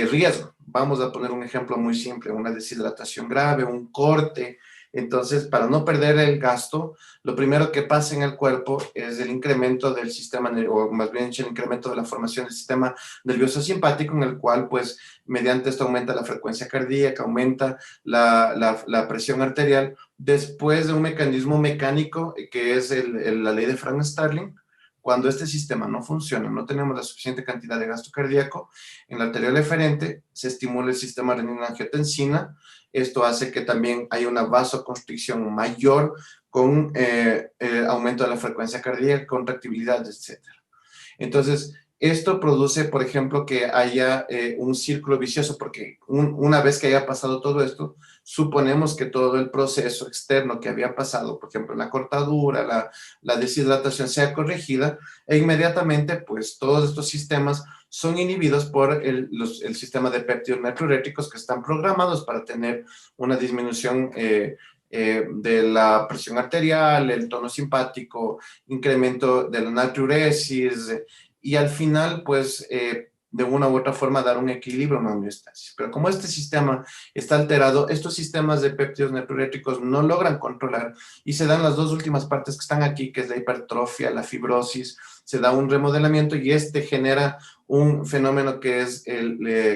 Speaker 5: riesgo. Vamos a poner un ejemplo muy simple, una deshidratación grave, un corte. Entonces, para no perder el gasto, lo primero que pasa en el cuerpo es el incremento del sistema, o más bien el incremento de la formación del sistema nervioso simpático, en el cual, pues, mediante esto aumenta la frecuencia cardíaca, aumenta la presión arterial, después de un mecanismo mecánico que es la ley de Frank-Starling. Cuando este sistema no funciona, no tenemos la suficiente cantidad de gasto cardíaco, en la arteriola eferente se estimula el sistema renina-angiotensina. Esto hace que también haya una vasoconstricción mayor con aumento de la frecuencia cardíaca, contractibilidad, etc. Entonces, esto produce, por ejemplo, que haya un círculo vicioso, porque una vez que haya pasado todo esto, suponemos que todo el proceso externo que había pasado, por ejemplo, la cortadura, la deshidratación, sea corregida, e inmediatamente, pues, todos estos sistemas son inhibidos por el sistema de péptidos natriuréticos que están programados para tener una disminución de la presión arterial, el tono simpático, incremento de la natriuresis, y al final, pues, de una u otra forma dar un equilibrio, una homeostasis. Pero como este sistema está alterado, estos sistemas de péptidos natriuréticos no logran controlar y se dan las dos últimas partes que están aquí, que es la hipertrofia, la fibrosis, se da un remodelamiento y este genera un fenómeno que es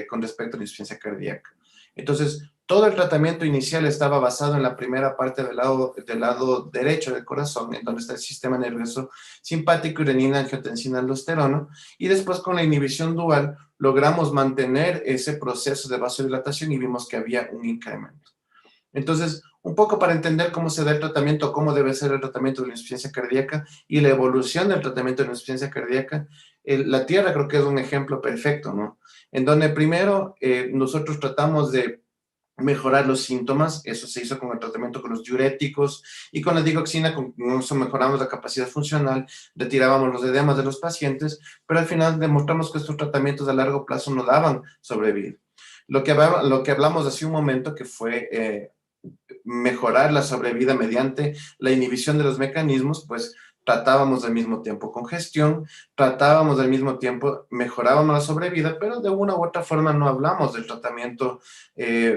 Speaker 5: con respecto a la insuficiencia cardíaca. Entonces, todo el tratamiento inicial estaba basado en la primera parte del lado derecho del corazón, en donde está el sistema nervioso simpático, renina, angiotensina, aldosterona, y después con la inhibición dual logramos mantener ese proceso de vasodilatación y vimos que había un incremento. Entonces, un poco para entender cómo se da el tratamiento, cómo debe ser el tratamiento de la insuficiencia cardíaca y la evolución del tratamiento de la insuficiencia cardíaca, la Tierra creo que es un ejemplo perfecto, ¿no? En donde primero nosotros tratamos de mejorar los síntomas, eso se hizo con el tratamiento con los diuréticos y con la digoxina, con eso mejoramos la capacidad funcional, retirábamos los edemas de los pacientes, pero al final demostramos que estos tratamientos a largo plazo no daban sobrevivir. Lo que hablamos hace un momento, que fue mejorar la sobrevida mediante la inhibición de los mecanismos, pues tratábamos al mismo tiempo congestión, tratábamos al mismo tiempo, mejorábamos la sobrevida, pero de una u otra forma no hablamos del tratamiento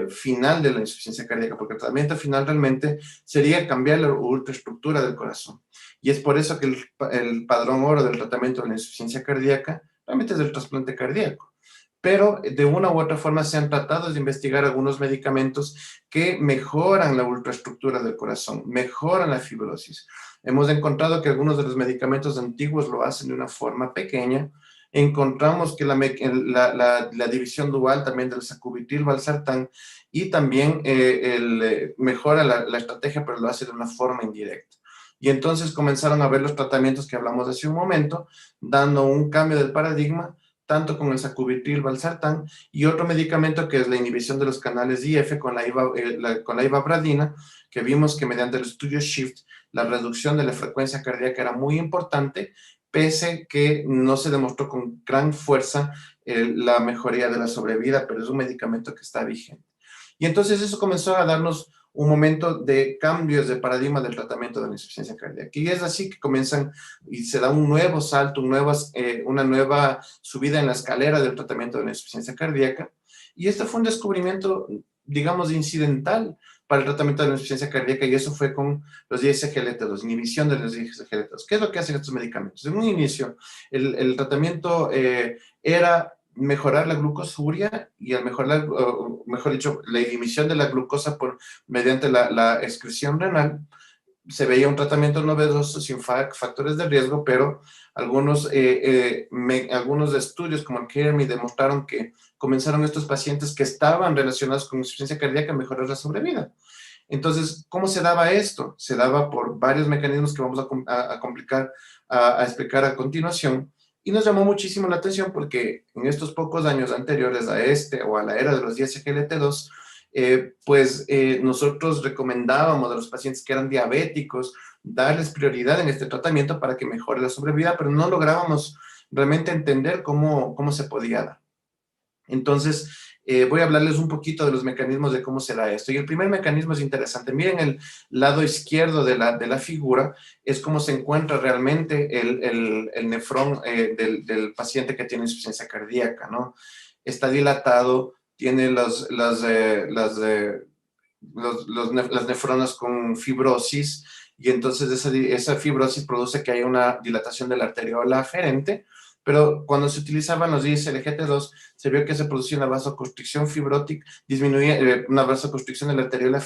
Speaker 5: final de la insuficiencia cardíaca, porque el tratamiento final realmente sería cambiar la ultraestructura del corazón. Y es por eso que el padrón oro del tratamiento de la insuficiencia cardíaca realmente es el trasplante cardíaco. Pero de una u otra forma se han tratado de investigar algunos medicamentos que mejoran la ultraestructura del corazón, mejoran la fibrosis. Hemos encontrado que algunos de los medicamentos antiguos lo hacen de una forma pequeña. Encontramos que la división dual también del sacubitril valsartán y también mejora la estrategia, pero lo hace de una forma indirecta. Y entonces comenzaron a ver los tratamientos que hablamos hace un momento, dando un cambio del paradigma, tanto con el sacubitril valsartán y otro medicamento que es la inhibición de los canales IF con la ivabradina, que vimos que mediante el estudio SHIFT la reducción de la frecuencia cardíaca era muy importante, pese que no se demostró con gran fuerza la mejoría de la sobrevida, pero es un medicamento que está vigente. Y entonces eso comenzó a darnos un momento de cambios de paradigma del tratamiento de la insuficiencia cardíaca. Y es así que comienzan y se da un nuevo salto, una nueva subida en la escalera del tratamiento de la insuficiencia cardíaca. Y este fue un descubrimiento, digamos, incidental para el tratamiento de la insuficiencia cardíaca, y eso fue con los SGLT2, inhibición de los SGLT2. ¿Qué es lo que hacen estos medicamentos? En un inicio, el tratamiento era mejorar la glucosuria y al mejorar, mejor dicho, la inhibición de la glucosa mediante la excreción renal. Se veía un tratamiento novedoso sin factores de riesgo, pero algunos estudios como el KERMI demostraron que comenzaron estos pacientes que estaban relacionados con insuficiencia cardíaca a mejorar la sobrevida. Entonces, ¿cómo se daba esto? Se daba por varios mecanismos que vamos a explicar a continuación. Y nos llamó muchísimo la atención porque en estos pocos años anteriores a a la era de los SGLT2, nosotros recomendábamos a los pacientes que eran diabéticos darles prioridad en este tratamiento para que mejore la sobrevida, pero no lográbamos realmente entender cómo se podía dar. Entonces, voy a hablarles un poquito de los mecanismos de cómo se da esto. Y el primer mecanismo es interesante. Miren el lado izquierdo de la figura, es cómo se encuentra realmente el nefrón del paciente que tiene insuficiencia cardíaca, ¿no? Está dilatado, tiene las nefronas con fibrosis, y entonces esa fibrosis produce que haya una dilatación de la arteriola aferente, pero cuando se utilizaban los ISLGT2, se vio que se producía una vasoconstricción fibrótica, disminuía una vasoconstricción de la arteriola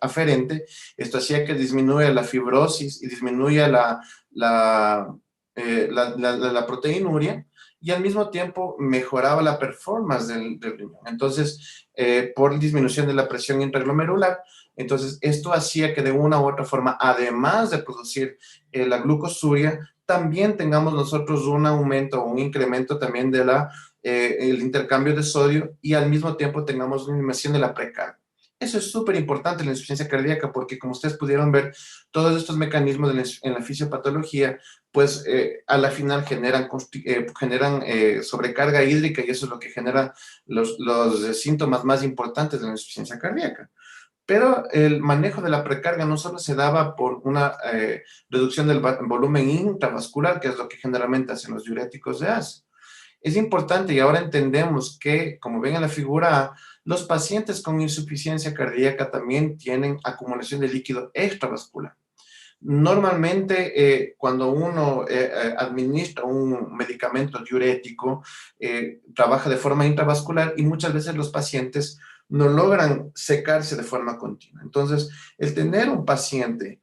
Speaker 5: aferente. Esto hacía que disminuya la fibrosis y disminuya la proteinuria, y al mismo tiempo mejoraba la performance del riñón. Entonces, por disminución de la presión intraglomerular, entonces esto hacía que de una u otra forma, además de producir la glucosuria, también tengamos nosotros un aumento o un incremento también de el intercambio de sodio, y al mismo tiempo tengamos una disminución de la precarga. Eso es súper importante en la insuficiencia cardíaca, porque como ustedes pudieron ver, todos estos mecanismos en la fisiopatología, pues a la final generan sobrecarga hídrica, y eso es lo que genera los síntomas más importantes de la insuficiencia cardíaca. Pero el manejo de la precarga no solo se daba por una reducción del volumen intravascular, que es lo que generalmente hacen los diuréticos de ACE. Es importante, y ahora entendemos que, como ven en la figura A, los pacientes con insuficiencia cardíaca también tienen acumulación de líquido extravascular. Normalmente, cuando uno administra un medicamento diurético, trabaja de forma intravascular, y muchas veces los pacientes no logran secarse de forma continua. Entonces, el tener un paciente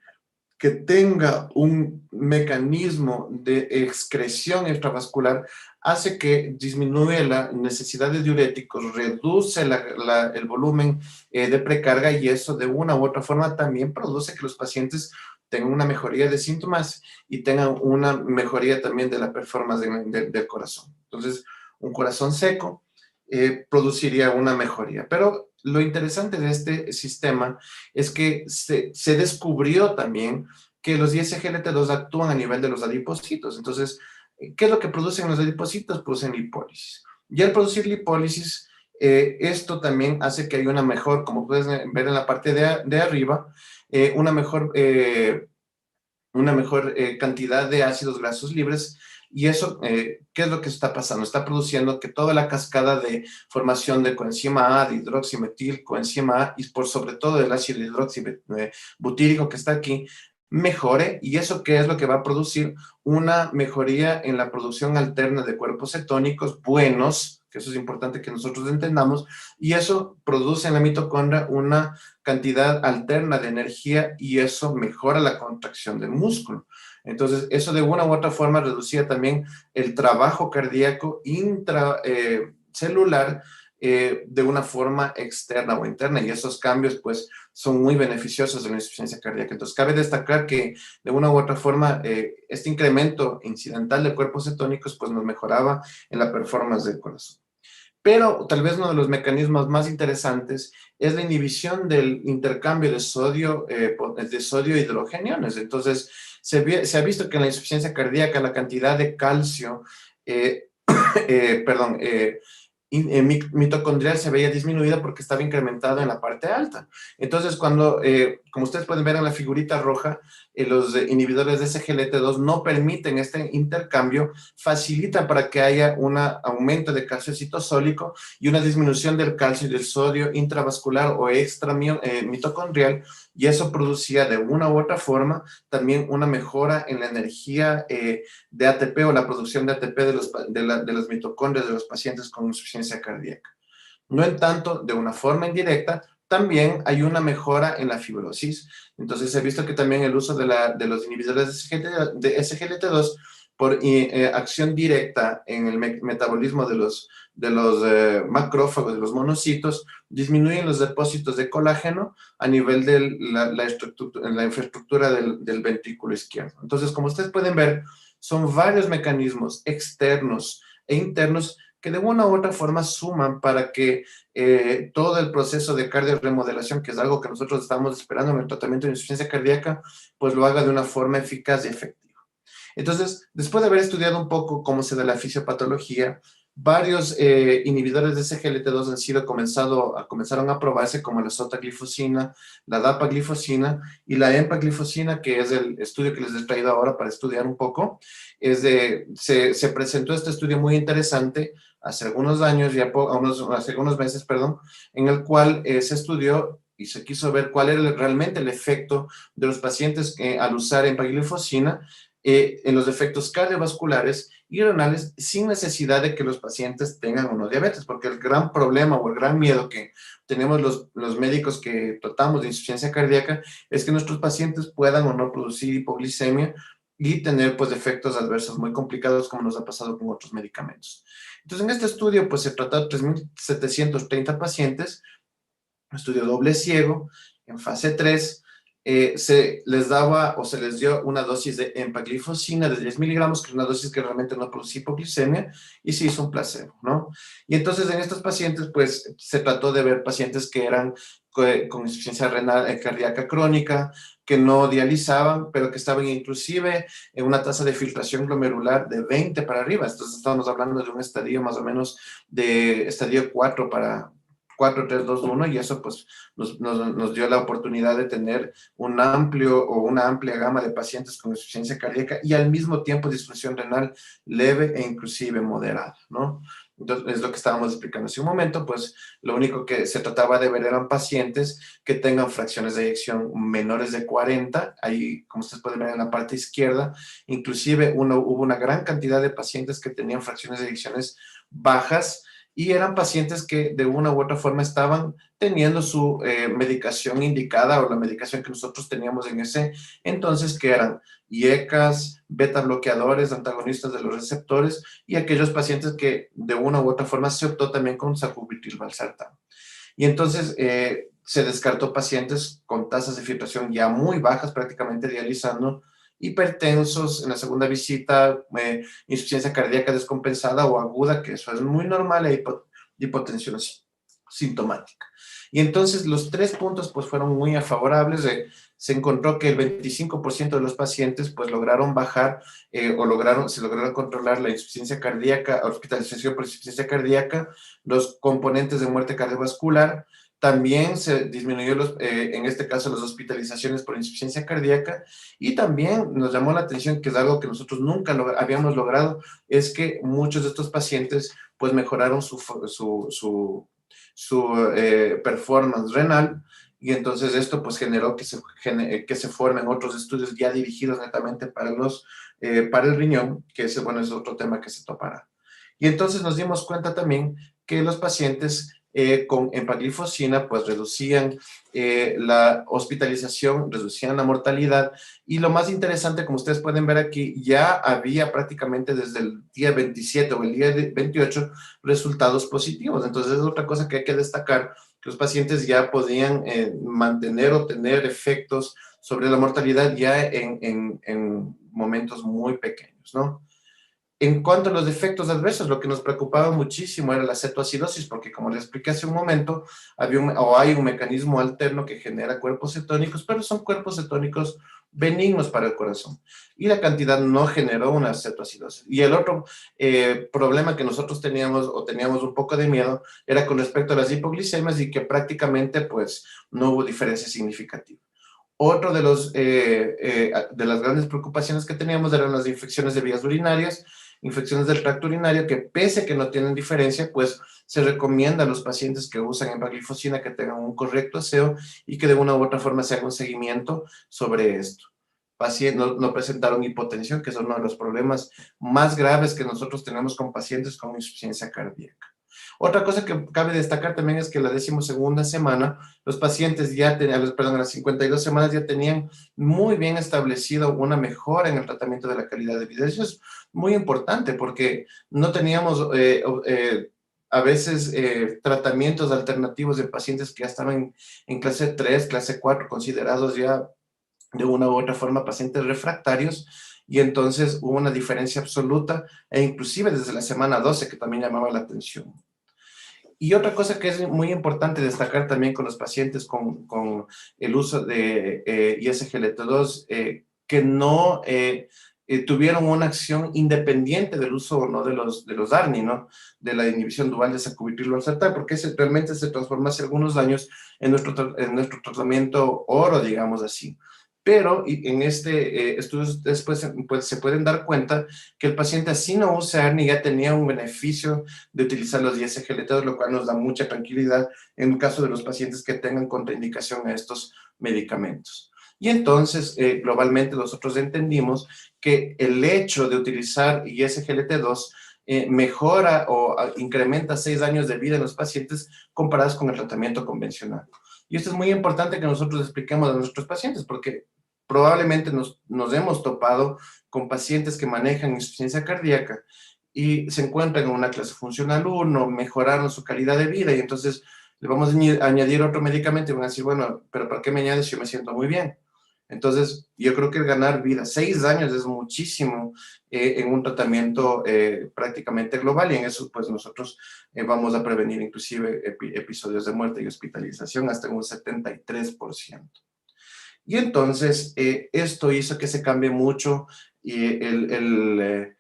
Speaker 5: que tenga un mecanismo de excreción extravascular hace que disminuya la necesidad de diuréticos, reduce el volumen de precarga, y eso de una u otra forma también produce que los pacientes tengan una mejoría de síntomas y tengan una mejoría también de la performance del corazón. Entonces, un corazón seco produciría una mejoría. Pero lo interesante de este sistema es que se descubrió también que los ISGLT2 actúan a nivel de los adipocitos. Entonces, ¿qué es lo que producen los adipocitos? Producen lipólisis. Y al producir lipólisis, esto también hace que haya una mejor, como puedes ver en la parte de arriba, una mejor cantidad de ácidos grasos libres. Y eso, ¿qué es lo que está pasando? Está produciendo que toda la cascada de formación de coenzima A, de hidroximetil, coenzima A, y por sobre todo el ácido hidroxibutírico que está aquí, mejore. ¿Y eso qué es lo que va a producir? Una mejoría en la producción alterna de cuerpos cetónicos buenos, que eso es importante que nosotros entendamos, y eso produce en la mitocondria una cantidad alterna de energía, y eso mejora la contracción del músculo. Entonces, eso de una u otra forma reducía también el trabajo cardíaco intracelular de una forma externa o interna, y esos cambios pues son muy beneficiosos en la insuficiencia cardíaca. Entonces, cabe destacar que de una u otra forma este incremento incidental de cuerpos cetónicos pues nos mejoraba en la performance del corazón. Pero tal vez uno de los mecanismos más interesantes es la inhibición del intercambio de sodio hidrogeniones. Entonces, se ha visto que en la insuficiencia cardíaca la cantidad de calcio, mitocondrial se veía disminuida porque estaba incrementado en la parte alta. Entonces, cuando, como ustedes pueden ver en la figurita roja, los inhibidores de SGLT2 no permiten este intercambio, facilitan para que haya un aumento de calcio citosólico y una disminución del calcio y del sodio intravascular o mitocondrial, y eso producía de una u otra forma también una mejora en la energía de ATP o la producción de ATP de las mitocondrias de los pacientes con insuficiencia cardíaca. No en tanto, de una forma indirecta, también hay una mejora en la fibrosis. Entonces, se ha visto que también el uso de los inhibidores de SGLT2 por acción directa en el metabolismo de los macrófagos, de los monocitos, disminuyen los depósitos de colágeno a nivel de la infraestructura del ventrículo izquierdo. Entonces, como ustedes pueden ver, son varios mecanismos externos e internos que de una u otra forma suman para que todo el proceso de cardiorremodelación, que es algo que nosotros estamos esperando en el tratamiento de insuficiencia cardíaca, pues lo haga de una forma eficaz y efectiva. Entonces, después de haber estudiado un poco cómo se da la fisiopatología, Varios inhibidores de SGLT2 comenzaron a probarse, como la sotaglifosina, la dapaglifosina y la empaglifosina, que es el estudio que les he traído ahora para estudiar un poco. Se presentó este estudio muy interesante hace algunos años, hace algunos meses, perdón, en el cual se estudió y se quiso ver cuál era realmente el efecto de los pacientes al usar empaglifosina en los efectos cardiovasculares y renales, sin necesidad de que los pacientes tengan o no diabetes, porque el gran problema o el gran miedo que tenemos los médicos que tratamos de insuficiencia cardíaca es que nuestros pacientes puedan o no producir hipoglicemia y tener pues efectos adversos muy complicados, como nos ha pasado con otros medicamentos. Entonces, en este estudio pues se trató de 3.730 pacientes, un estudio doble ciego, en fase 3, se les daba o se les dio una dosis de empaglifosina de 10 miligramos, que es una dosis que realmente no produce hipoglicemia, y se hizo un placebo, ¿no? Y entonces en estos pacientes, pues, se trató de ver pacientes que eran con insuficiencia renal cardíaca crónica, que no dializaban, pero que estaban inclusive en una tasa de filtración glomerular de 20 para arriba. Entonces estamos hablando de un estadio más o menos de estadio 4 para 4, 3, 2, 1, y eso pues nos dio la oportunidad de tener un amplio o una amplia gama de pacientes con insuficiencia cardíaca y al mismo tiempo disfunción renal leve e inclusive moderada, ¿no? Entonces, es lo que estábamos explicando hace un momento, pues lo único que se trataba de ver eran pacientes que tengan fracciones de eyección menores de 40, ahí como ustedes pueden ver en la parte izquierda, inclusive hubo una gran cantidad de pacientes que tenían fracciones de eyecciones bajas, y eran pacientes que de una u otra forma estaban teniendo su medicación indicada o la medicación que nosotros teníamos en ese entonces, que eran IECAS, beta bloqueadores, antagonistas de los receptores, y aquellos pacientes que de una u otra forma se optó también con sacubitril/valsartán. Y entonces se descartó pacientes con tasas de filtración ya muy bajas, prácticamente dializando, hipertensos en la segunda visita, insuficiencia cardíaca descompensada o aguda, que eso es muy normal, e hipotensión sintomática. Y entonces los 3 puntos pues fueron muy favorables. Se encontró que el 25% de los pacientes pues lograron bajar se lograron controlar la insuficiencia cardíaca, hospitalización por insuficiencia cardíaca, los componentes de muerte cardiovascular. También se disminuyó, en este caso, las hospitalizaciones por insuficiencia cardíaca, y también nos llamó la atención, que es algo que nosotros nunca habíamos logrado, es que muchos de estos pacientes pues mejoraron su performance renal, y entonces esto pues generó que se formen otros estudios ya dirigidos netamente para el riñón, que ese, bueno, es otro tema que se topará. Y entonces nos dimos cuenta también que los pacientes con empaglifosina pues reducían la hospitalización, reducían la mortalidad, y lo más interesante, como ustedes pueden ver aquí, ya había prácticamente desde el día 27 o el día 28 resultados positivos. Entonces es otra cosa que hay que destacar, que los pacientes ya podían mantener o tener efectos sobre la mortalidad ya en momentos muy pequeños, ¿no? En cuanto a los efectos adversos, lo que nos preocupaba muchísimo era la cetoacidosis, porque como les expliqué hace un momento, hay un mecanismo alterno que genera cuerpos cetónicos, pero son cuerpos cetónicos benignos para el corazón, y la cantidad no generó una cetoacidosis. Y el otro problema que nosotros teníamos un poco de miedo era con respecto a las hipoglicemias, y que prácticamente pues no hubo diferencia significativa. Otro de las grandes preocupaciones que teníamos eran las infecciones de vías urinarias, infecciones del tracto urinario, que pese a que no tienen diferencia, pues se recomienda a los pacientes que usan empaglifosina que tengan un correcto aseo y que de una u otra forma se haga un seguimiento sobre esto. Pacientes no presentaron hipotensión, que es uno de los problemas más graves que nosotros tenemos con pacientes con insuficiencia cardíaca. Otra cosa que cabe destacar también es que la 12ª semana, los pacientes a las 52 semanas ya tenían muy bien establecido una mejora en el tratamiento de la calidad de vida. Eso es muy importante, porque no teníamos a veces tratamientos alternativos de pacientes que ya estaban en clase 3, clase 4, considerados ya de una u otra forma pacientes refractarios, y entonces hubo una diferencia absoluta, e inclusive desde la semana 12, que también llamaba la atención. Y otra cosa que es muy importante destacar también con los pacientes con el uso de ISGLT2, que no tuvieron una acción independiente del uso o no de los ARNI, ¿no? De la inhibición dual de sacubitril/valsartán, porque realmente se transformó hace algunos años en nuestro tratamiento oro, digamos así. Pero en este estudio después pues, se pueden dar cuenta que el paciente así no usa ARNI ya tenía un beneficio de utilizar los ISGLT2, lo cual nos da mucha tranquilidad en el caso de los pacientes que tengan contraindicación a estos medicamentos. Y entonces, globalmente nosotros entendimos que el hecho de utilizar ISGLT2 mejora o incrementa 6 años de vida en los pacientes comparados con el tratamiento convencional. Y esto es muy importante que nosotros expliquemos a nuestros pacientes porque probablemente nos hemos topado con pacientes que manejan insuficiencia cardíaca y se encuentran en una clase funcional 1, mejoraron su calidad de vida y entonces le vamos a añadir otro medicamento y van a decir, bueno, pero ¿para qué me añades si yo me siento muy bien? Entonces, yo creo que el ganar vida, 6 años es muchísimo en un tratamiento prácticamente global y en eso pues nosotros vamos a prevenir inclusive episodios de muerte y hospitalización hasta un 73%. Y entonces, esto hizo que se cambie mucho el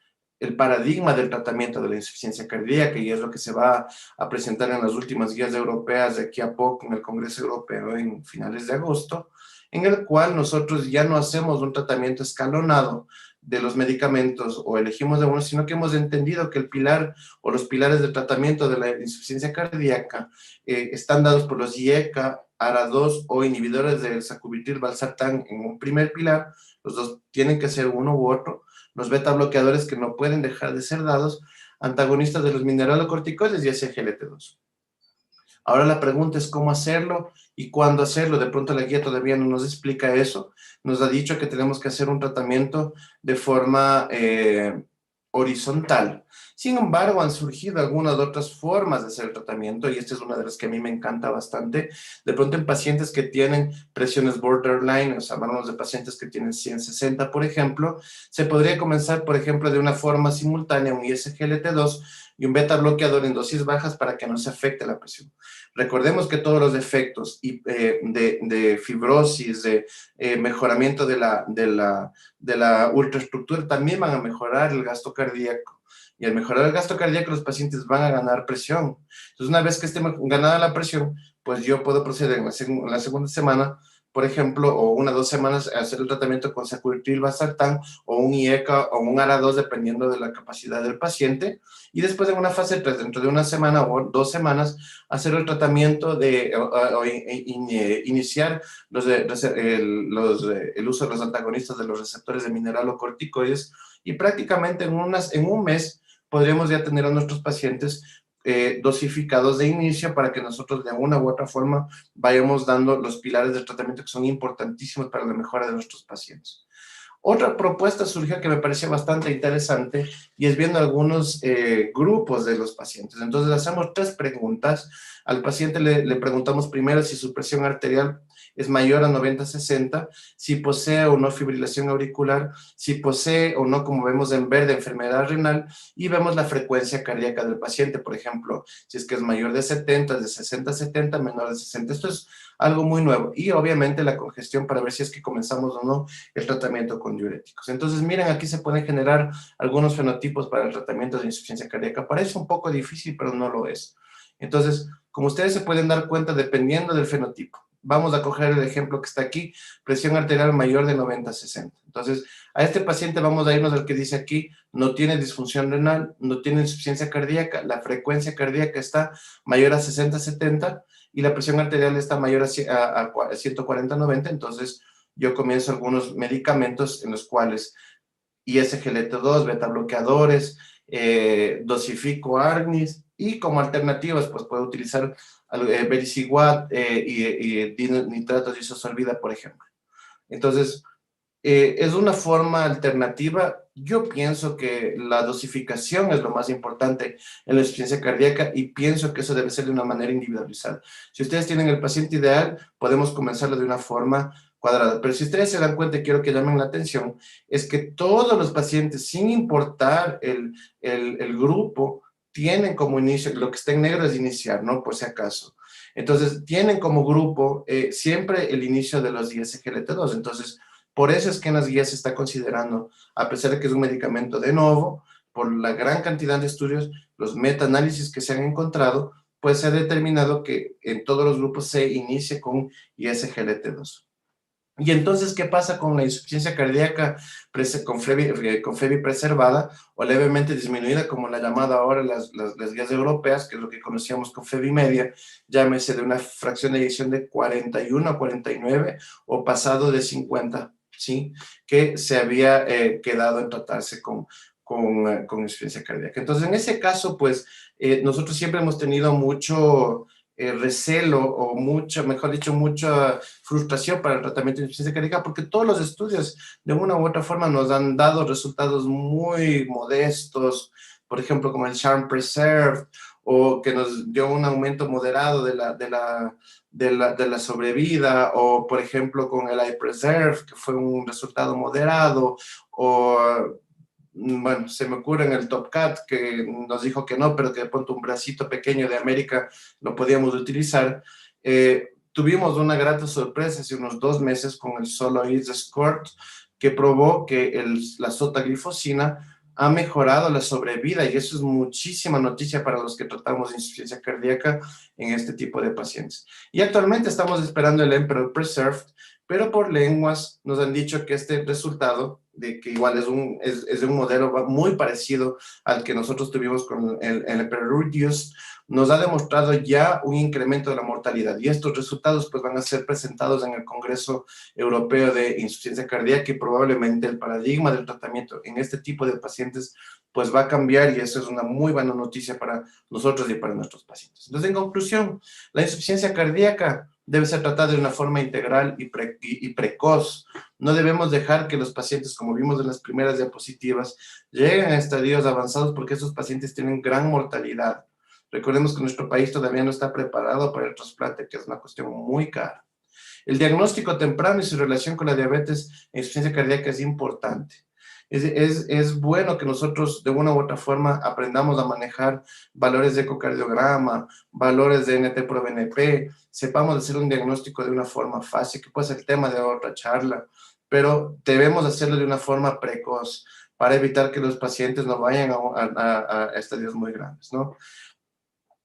Speaker 5: paradigma del tratamiento de la insuficiencia cardíaca y es lo que se va a presentar en las últimas guías europeas de aquí a poco en el Congreso Europeo en finales de agosto, en el cual nosotros ya no hacemos un tratamiento escalonado de los medicamentos o elegimos de uno, sino que hemos entendido que el pilar o los pilares de tratamiento de la insuficiencia cardíaca están dados por los IECA, ARA2 o inhibidores del sacubitril/valsartán en un primer pilar, los dos tienen que ser uno u otro, los beta bloqueadores que no pueden dejar de ser dados, antagonistas de los mineralocorticoides y SGLT2. Ahora la pregunta es cómo hacerlo y cuándo hacerlo. De pronto la guía todavía no nos explica eso. Nos ha dicho que tenemos que hacer un tratamiento de forma horizontal. Sin embargo, han surgido algunas otras formas de hacer el tratamiento y esta es una de las que a mí me encanta bastante. De pronto en pacientes que tienen presiones borderline, o sea, hablamos de pacientes que tienen 160, por ejemplo, se podría comenzar, por ejemplo, de una forma simultánea un ISGLT2 y un beta bloqueador en dosis bajas para que no se afecte la presión. Recordemos que todos los efectos de fibrosis, de mejoramiento de la ultraestructura también van a mejorar el gasto cardíaco. Y al mejorar el gasto cardíaco, los pacientes van a ganar presión. Entonces, una vez que esté ganada la presión, pues yo puedo proceder en la segunda semana, por ejemplo, o 1 o 2 semanas, a hacer el tratamiento con sacubitril/valsartán o un IECA o un ARA2, dependiendo de la capacidad del paciente. Y después, en una fase 3, dentro de 1 semana o 2 semanas, hacer el tratamiento iniciar el uso de los antagonistas de los receptores de mineralocorticoides y prácticamente en un mes podríamos ya tener a nuestros pacientes dosificados de inicio para que nosotros de una u otra forma vayamos dando los pilares del tratamiento que son importantísimos para la mejora de nuestros pacientes. Otra propuesta surgió que me pareció bastante interesante y es viendo algunos grupos de los pacientes. Entonces hacemos 3 preguntas. Al paciente le preguntamos primero si su presión arterial es mayor a 90/60, si posee o no fibrilación auricular, si posee o no, como vemos en verde, enfermedad renal, y vemos la frecuencia cardíaca del paciente, por ejemplo, si es que es mayor de 70, de 60/70, menor de 60. Esto es algo muy nuevo. Y obviamente la congestión para ver si es que comenzamos o no el tratamiento con diuréticos. Entonces, miren, aquí se pueden generar algunos fenotipos para el tratamiento de insuficiencia cardíaca. Parece un poco difícil, pero no lo es. Entonces, como ustedes se pueden dar cuenta, dependiendo del fenotipo, vamos a coger el ejemplo que está aquí, presión arterial mayor de 90/60. Entonces, a este paciente vamos a irnos al que dice aquí, no tiene disfunción renal, no tiene insuficiencia cardíaca, la frecuencia cardíaca está mayor a 60/70 y la presión arterial está mayor a 140/90. Entonces, yo comienzo algunos medicamentos en los cuales ISGLT2, beta bloqueadores, dosifico ARNIs y como alternativas, pues puedo utilizar vericiguat y nitrato de isosolvida, por ejemplo. Entonces, es una forma alternativa. Yo pienso que la dosificación es lo más importante en la insuficiencia cardíaca y pienso que eso debe ser de una manera individualizada. Si ustedes tienen el paciente ideal, podemos comenzarlo de una forma cuadrada. Pero si ustedes se dan cuenta, y quiero que llamen la atención, es que todos los pacientes, sin importar el grupo, tienen como inicio, lo que está en negro es iniciar, ¿no? Por si acaso. Entonces, tienen como grupo siempre el inicio de los ISGLT2. Entonces, Por eso es que en las guías se está considerando, a pesar de que es un medicamento de nuevo, por la gran cantidad de estudios, los metaanálisis que se han encontrado, pues se ha determinado que en todos los grupos se inicie con ISGLT2. Y entonces, ¿qué pasa con la insuficiencia cardíaca con FEBI preservada o levemente disminuida, como la llamada ahora las guías europeas, que es lo que conocíamos con FEBI media, llámese de una fracción de eyección de 41 a 49 o pasado de 50, ¿sí? Que se había quedado en tratarse con insuficiencia cardíaca. Entonces, en ese caso, pues, nosotros siempre hemos tenido mucho recelo o mejor dicho, mucha frustración para el tratamiento de insuficiencia cardíaca porque todos los estudios de una u otra forma nos han dado resultados muy modestos, por ejemplo, como el Charm Preserve, o que nos dio un aumento moderado de la sobrevida, o por ejemplo con el iPreserve, que fue un resultado moderado, o bueno, se me ocurre en el Top Cat que nos dijo que no, pero que de pronto un bracito pequeño de América lo podíamos utilizar. Tuvimos una grata sorpresa hace unos 2 meses con el Soloist Escort, que probó que la sotaglifosina ha mejorado la sobrevida, y eso es muchísima noticia para los que tratamos de insuficiencia cardíaca en este tipo de pacientes. Y actualmente estamos esperando el Emperor Preserve, pero por lenguas nos han dicho que este resultado, de que igual es de un modelo muy parecido al que nosotros tuvimos con el Emperor Reduced, nos ha demostrado ya un incremento de la mortalidad. Y estos resultados pues van a ser presentados en el Congreso Europeo de Insuficiencia Cardíaca, y probablemente el paradigma del tratamiento en este tipo de pacientes pues va a cambiar, y eso es una muy buena noticia para nosotros y para nuestros pacientes. Entonces, en conclusión, la insuficiencia cardíaca debe ser tratada de una forma integral y precoz. No debemos dejar que los pacientes, como vimos en las primeras diapositivas, lleguen a estadios avanzados, porque esos pacientes tienen gran mortalidad. Recordemos que nuestro país todavía no está preparado para el trasplante, que es una cuestión muy cara. El diagnóstico temprano y su relación con la diabetes e insuficiencia cardíaca es importante. Es bueno que nosotros de una u otra forma aprendamos a manejar valores de ecocardiograma, valores de NT-proBNP, sepamos hacer un diagnóstico de una forma fácil, que puede ser el tema de otra charla, pero debemos hacerlo de una forma precoz para evitar que los pacientes no vayan a estadios muy grandes, ¿no?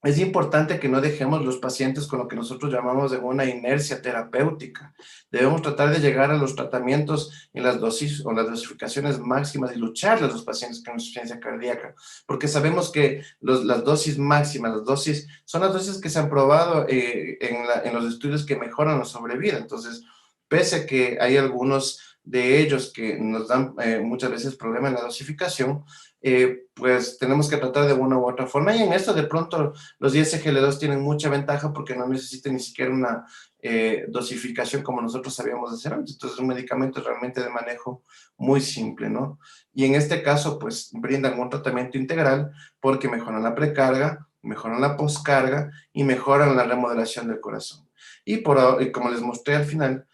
Speaker 5: Es importante que no dejemos los pacientes con lo que nosotros llamamos de una inercia terapéutica. Debemos tratar de llegar a los tratamientos en las dosis o las dosificaciones máximas y lucharle a los pacientes con insuficiencia cardíaca, porque sabemos que las dosis máximas, son las dosis que se han probado en los estudios que mejoran la sobrevida. Entonces, pese a que hay algunos de ellos que nos dan muchas veces problemas en la dosificación, pues tenemos que tratar de una u otra forma. Y en esto de pronto los ISGL2 tienen mucha ventaja porque no necesitan ni siquiera una dosificación como nosotros sabíamos hacer antes. Entonces es un medicamento realmente de manejo muy simple, ¿no? Y en este caso pues brindan un tratamiento integral porque mejoran la precarga, mejoran la poscarga y mejoran la remodelación del corazón. Y como les mostré al final,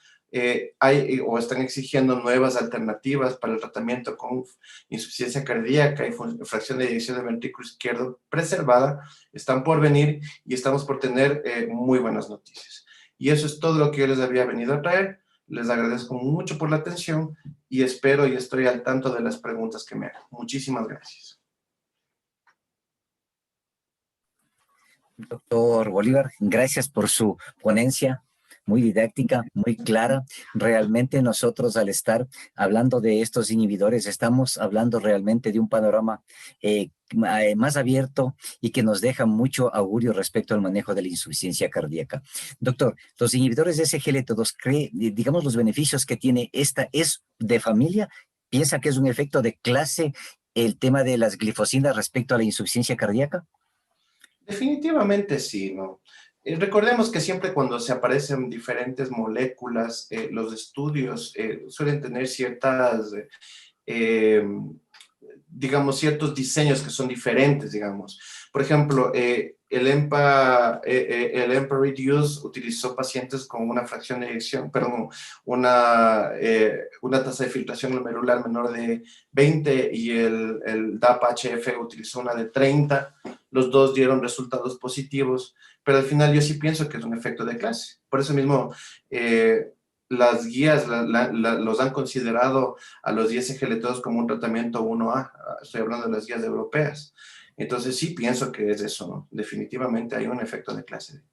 Speaker 5: hay o están exigiendo nuevas alternativas para el tratamiento con insuficiencia cardíaca y fracción de eyección del ventrículo izquierdo preservada. Están por venir y estamos por tener muy buenas noticias. Y eso es todo lo que yo les había venido a traer. Les agradezco mucho por la atención y espero y estoy al tanto de las preguntas que me hagan. Muchísimas gracias.
Speaker 2: Doctor Bolívar, gracias por su ponencia, muy didáctica, muy clara. Realmente nosotros al estar hablando de estos inhibidores, estamos hablando realmente de un panorama más abierto y que nos deja mucho augurio respecto al manejo de la insuficiencia cardíaca. Doctor, los inhibidores de SGLT2, digamos, los beneficios que tiene esta, ¿es de familia? ¿Piensa que es un efecto de clase el tema de las glifosinas respecto a la insuficiencia cardíaca?
Speaker 5: Definitivamente sí, ¿no? Recordemos que siempre cuando se aparecen diferentes moléculas, los estudios suelen tener digamos, ciertos diseños que son diferentes, digamos. Por ejemplo, el EMPA Reduce utilizó pacientes con una fracción de eyección, perdón, una tasa de filtración glomerular menor de 20, y el DAPA-HF utilizó una de 30. Los dos dieron resultados positivos, pero al final yo sí pienso que es un efecto de clase. Por eso mismo, las guías los han considerado a los 10 SGLT2 como un tratamiento 1A. Estoy hablando de las guías europeas. Entonces sí pienso que es eso, ¿no? Definitivamente hay un efecto de clase D.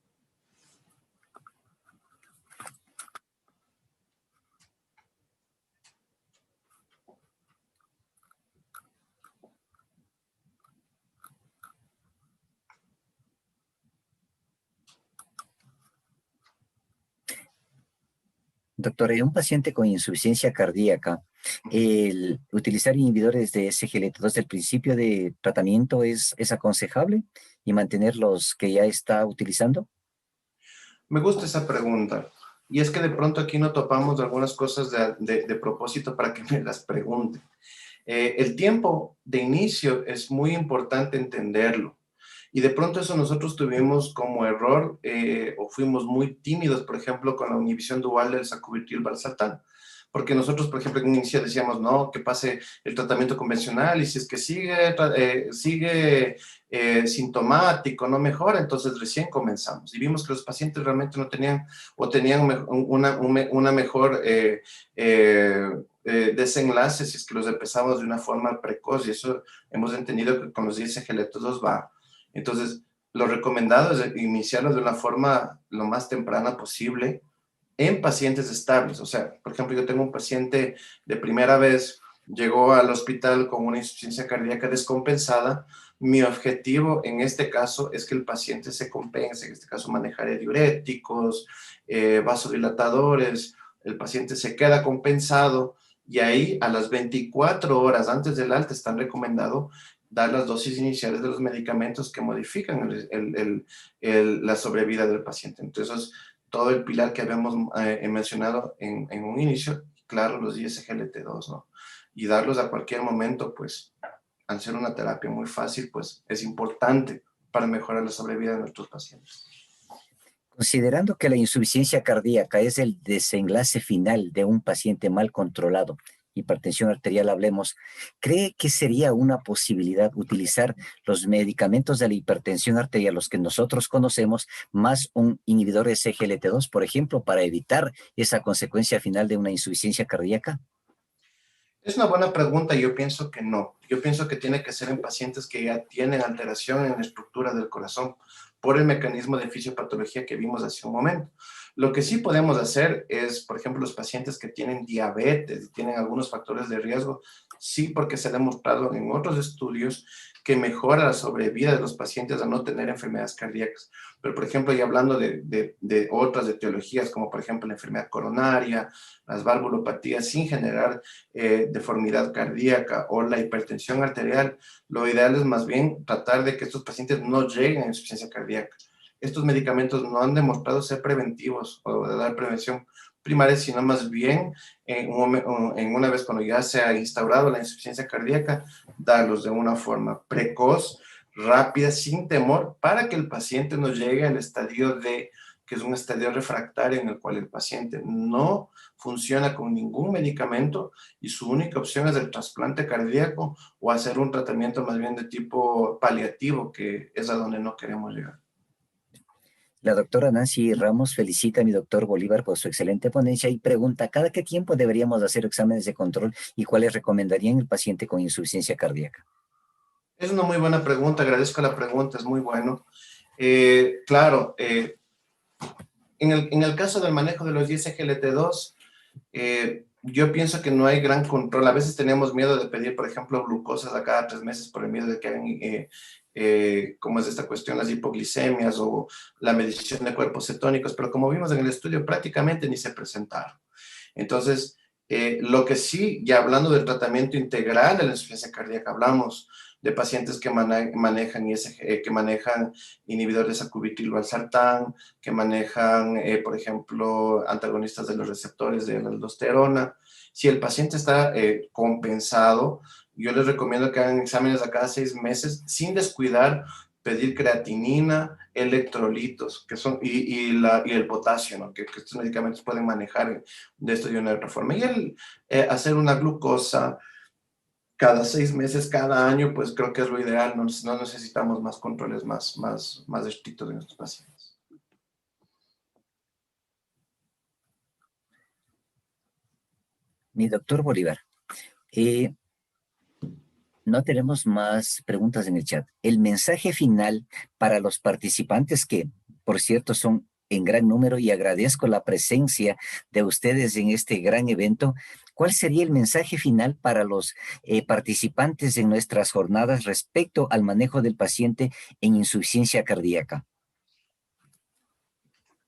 Speaker 2: Doctor, en un paciente con insuficiencia cardíaca, ¿el utilizar inhibidores de SGLT2 del principio de tratamiento es aconsejable y mantener los que ya está utilizando?
Speaker 5: Me gusta esa pregunta. Y es que de pronto aquí no topamos algunas cosas de propósito para que me las pregunten. El tiempo de inicio es muy importante entenderlo. Y de pronto eso nosotros tuvimos como error o fuimos muy tímidos, por ejemplo, con la inhibición dual del sacubitril/valsartán. Porque nosotros, por ejemplo, en un inicio decíamos, no, que pase el tratamiento convencional y si es que sigue sintomático, no mejora, entonces recién comenzamos. Y vimos que los pacientes realmente no tenían o tenían una mejor desenlace si es que los empezamos de una forma precoz. Y eso hemos entendido que con los 10 SGLT2 va. Entonces, lo recomendado es iniciarlo de una forma lo más temprana posible en pacientes estables. O sea, por ejemplo, yo tengo un paciente de primera vez, llegó al hospital con una insuficiencia cardíaca descompensada. Mi objetivo en este caso es que el paciente se compense, en este caso manejaré diuréticos, vasodilatadores, el paciente se queda compensado y ahí a las 24 horas antes del alta están recomendado dar las dosis iniciales de los medicamentos que modifican la sobrevida del paciente. Entonces, todo el pilar que habíamos mencionado en un inicio, claro, los 10 SGLT2, ¿no? Y darlos a cualquier momento, pues, al ser una terapia muy fácil, pues, es importante para mejorar la sobrevida de nuestros pacientes.
Speaker 2: Considerando que la insuficiencia cardíaca es el desenlace final de un paciente mal controlado, hipertensión arterial hablemos, ¿cree que sería una posibilidad utilizar los medicamentos de la hipertensión arterial, los que nosotros conocemos, más un inhibidor de SGLT2, por ejemplo, para evitar esa consecuencia final de una insuficiencia cardíaca?
Speaker 5: Es una buena pregunta y yo pienso que no. Yo pienso que tiene que ser en pacientes que ya tienen alteración en la estructura del corazón por el mecanismo de fisiopatología que vimos hace un momento. Lo que sí podemos hacer es, por ejemplo, los pacientes que tienen diabetes y tienen algunos factores de riesgo, sí, porque se ha demostrado en otros estudios que mejora la sobrevida de los pacientes a no tener enfermedades cardíacas. Pero, por ejemplo, ya hablando de otras etiologías, como por ejemplo la enfermedad coronaria, las valvulopatías, sin generar deformidad cardíaca o la hipertensión arterial, lo ideal es más bien tratar de que estos pacientes no lleguen a insuficiencia cardíaca. Estos medicamentos no han demostrado ser preventivos o de dar prevención primaria, sino más bien en una vez cuando ya se ha instaurado la insuficiencia cardíaca, darlos de una forma precoz, rápida, sin temor, para que el paciente no llegue al estadio de, que es un estadio refractario en el cual el paciente no funciona con ningún medicamento y su única opción es el trasplante cardíaco o hacer un tratamiento más bien de tipo paliativo, que es a donde no queremos llegar.
Speaker 2: La doctora Nancy Ramos felicita a mi doctor Bolívar por su excelente ponencia y pregunta, ¿cada qué tiempo deberíamos hacer exámenes de control y cuáles recomendarían el paciente con insuficiencia cardíaca?
Speaker 5: Es una muy buena pregunta, agradezco la pregunta, es muy bueno. Claro, en el caso del manejo de los 10 SGLT2, yo pienso que no hay gran control. A veces tenemos miedo de pedir, por ejemplo, glucosas a cada 3 meses por el miedo de que hagan, ¿cómo es esta cuestión? Las hipoglicemias o la medición de cuerpos cetónicos, pero como vimos en el estudio, prácticamente ni se presentaron. Entonces, lo que sí, ya hablando del tratamiento integral de la insuficiencia cardíaca, hablamos de pacientes que manejan inhibidores de sacubitril/valsartán, que manejan, por ejemplo, antagonistas de los receptores de la aldosterona. Si el paciente está compensado, yo les recomiendo que hagan exámenes a cada 6 meses sin descuidar pedir creatinina, electrolitos, que son, y el potasio, ¿no? que estos medicamentos pueden manejar de esto de una otra forma. Y hacer una glucosa cada 6 meses, cada año, pues creo que es lo ideal. No necesitamos más controles más estrictos de nuestros pacientes.
Speaker 2: Mi doctor Bolívar, eh, no tenemos más preguntas en el chat. El mensaje final para los participantes, que por cierto son en gran número y agradezco la presencia de ustedes en este gran evento. ¿Cuál sería el mensaje final para los participantes en nuestras jornadas respecto al manejo del paciente en insuficiencia cardíaca?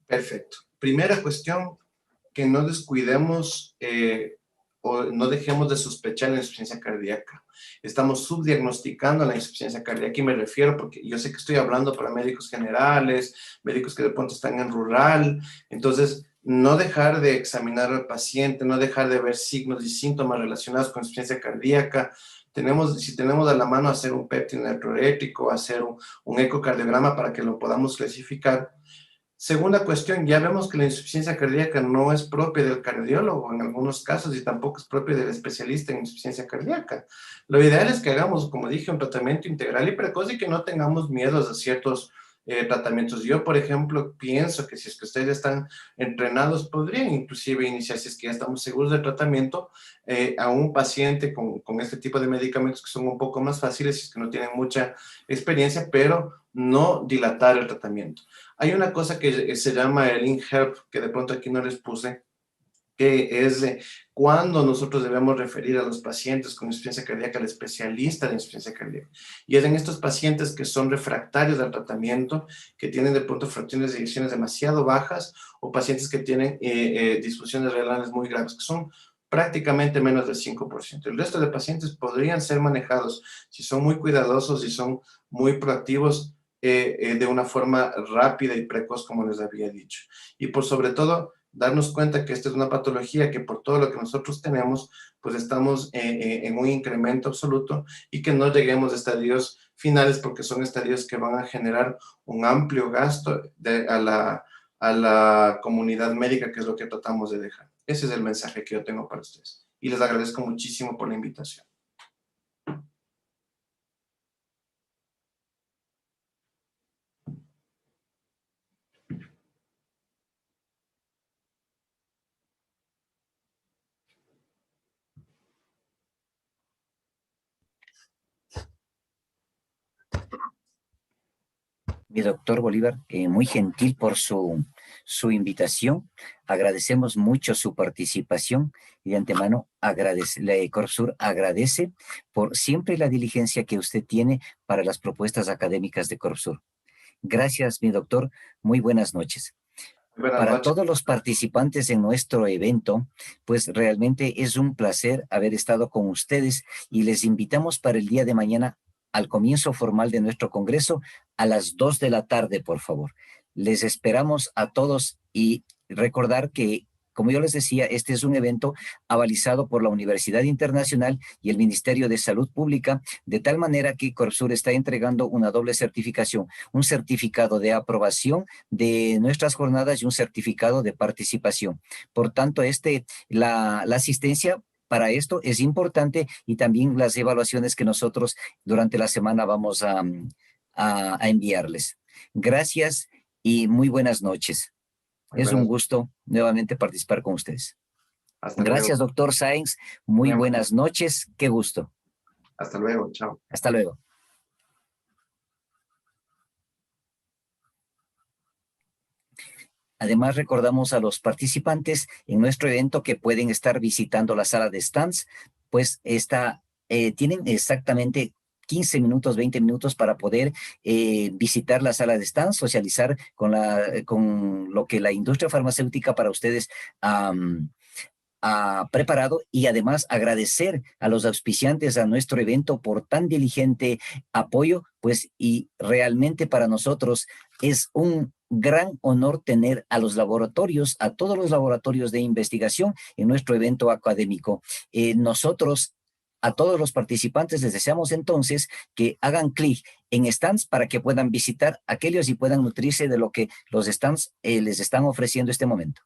Speaker 5: Perfecto. Primera cuestión, que no descuidemos o no dejemos de sospechar la insuficiencia cardíaca. Estamos subdiagnosticando la insuficiencia cardíaca y me refiero porque yo sé que estoy hablando para médicos generales, médicos que de pronto están en rural, entonces no dejar de examinar al paciente, no dejar de ver signos y síntomas relacionados con insuficiencia cardíaca. Si tenemos a la mano hacer un PET electrorético, hacer un ecocardiograma para que lo podamos clasificar. Segunda cuestión, ya vemos que la insuficiencia cardíaca no es propia del cardiólogo en algunos casos y tampoco es propia del especialista en insuficiencia cardíaca. Lo ideal es que hagamos, como dije, un tratamiento integral y precoz y que no tengamos miedos a ciertos tratamientos. Yo, por ejemplo, pienso que si es que ustedes están entrenados, podrían inclusive iniciar, si es que ya estamos seguros del tratamiento, a un paciente con este tipo de medicamentos que son un poco más fáciles, si es que no tienen mucha experiencia, pero no dilatar el tratamiento. Hay una cosa que se llama el INHERP, que de pronto aquí no les puse, que es cuando nosotros debemos referir a los pacientes con insuficiencia cardíaca al especialista de insuficiencia cardíaca. Y es en estos pacientes que son refractarios al tratamiento, que tienen de pronto fracciones de eyecciones demasiado bajas o pacientes que tienen disfunciones renales muy graves, que son prácticamente menos del 5%. El resto de pacientes podrían ser manejados si son muy cuidadosos, si son muy proactivos, de una forma rápida y precoz, como les había dicho. Y por sobre todo, darnos cuenta que esta es una patología que por todo lo que nosotros tenemos, pues estamos en un incremento absoluto y que no lleguemos a estadios finales porque son estadios que van a generar un amplio gasto a la comunidad médica, que es lo que tratamos de dejar. Ese es el mensaje que yo tengo para ustedes. Y les agradezco muchísimo por la invitación.
Speaker 2: Mi doctor Bolívar, muy gentil por su invitación. Agradecemos mucho su participación y de antemano Corpsur agradece por siempre la diligencia que usted tiene para las propuestas académicas de Corpsur. Gracias, mi doctor. Muy buenas noches.
Speaker 5: Buenas
Speaker 2: Para
Speaker 5: noches.
Speaker 2: todos los participantes en nuestro evento, pues realmente es un placer haber estado con ustedes y les invitamos para el día de mañana al comienzo formal de nuestro congreso a las 2 de la tarde, por favor. Les esperamos a todos y recordar que, como yo les decía, este es un evento avalizado por la Universidad Internacional y el Ministerio de Salud Pública, de tal manera que Corpsur está entregando una doble certificación, un certificado de aprobación de nuestras jornadas y un certificado de participación. Por tanto, la asistencia para esto es importante y también las evaluaciones que nosotros durante la semana vamos a enviarles. Gracias y muy buenas noches. Es un gusto nuevamente participar con ustedes.
Speaker 5: Hasta
Speaker 2: Gracias,
Speaker 5: luego.
Speaker 2: doctor Sáenz. Muy buenas noches. Qué gusto.
Speaker 5: Hasta luego. Chao.
Speaker 2: Hasta luego. Además, recordamos a los participantes en nuestro evento que pueden estar visitando la sala de stands, pues tienen exactamente 15 minutos, 20 minutos para poder visitar la sala de stands, socializar con lo que la industria farmacéutica para ustedes ha preparado y además agradecer a los auspiciantes a nuestro evento por tan diligente apoyo, pues y realmente para nosotros es un gran honor tener a los laboratorios, a todos los laboratorios de investigación en nuestro evento académico. Nosotros a todos los participantes les deseamos entonces que hagan clic en stands para que puedan visitar aquellos y puedan nutrirse de lo que los stands les están ofreciendo este momento.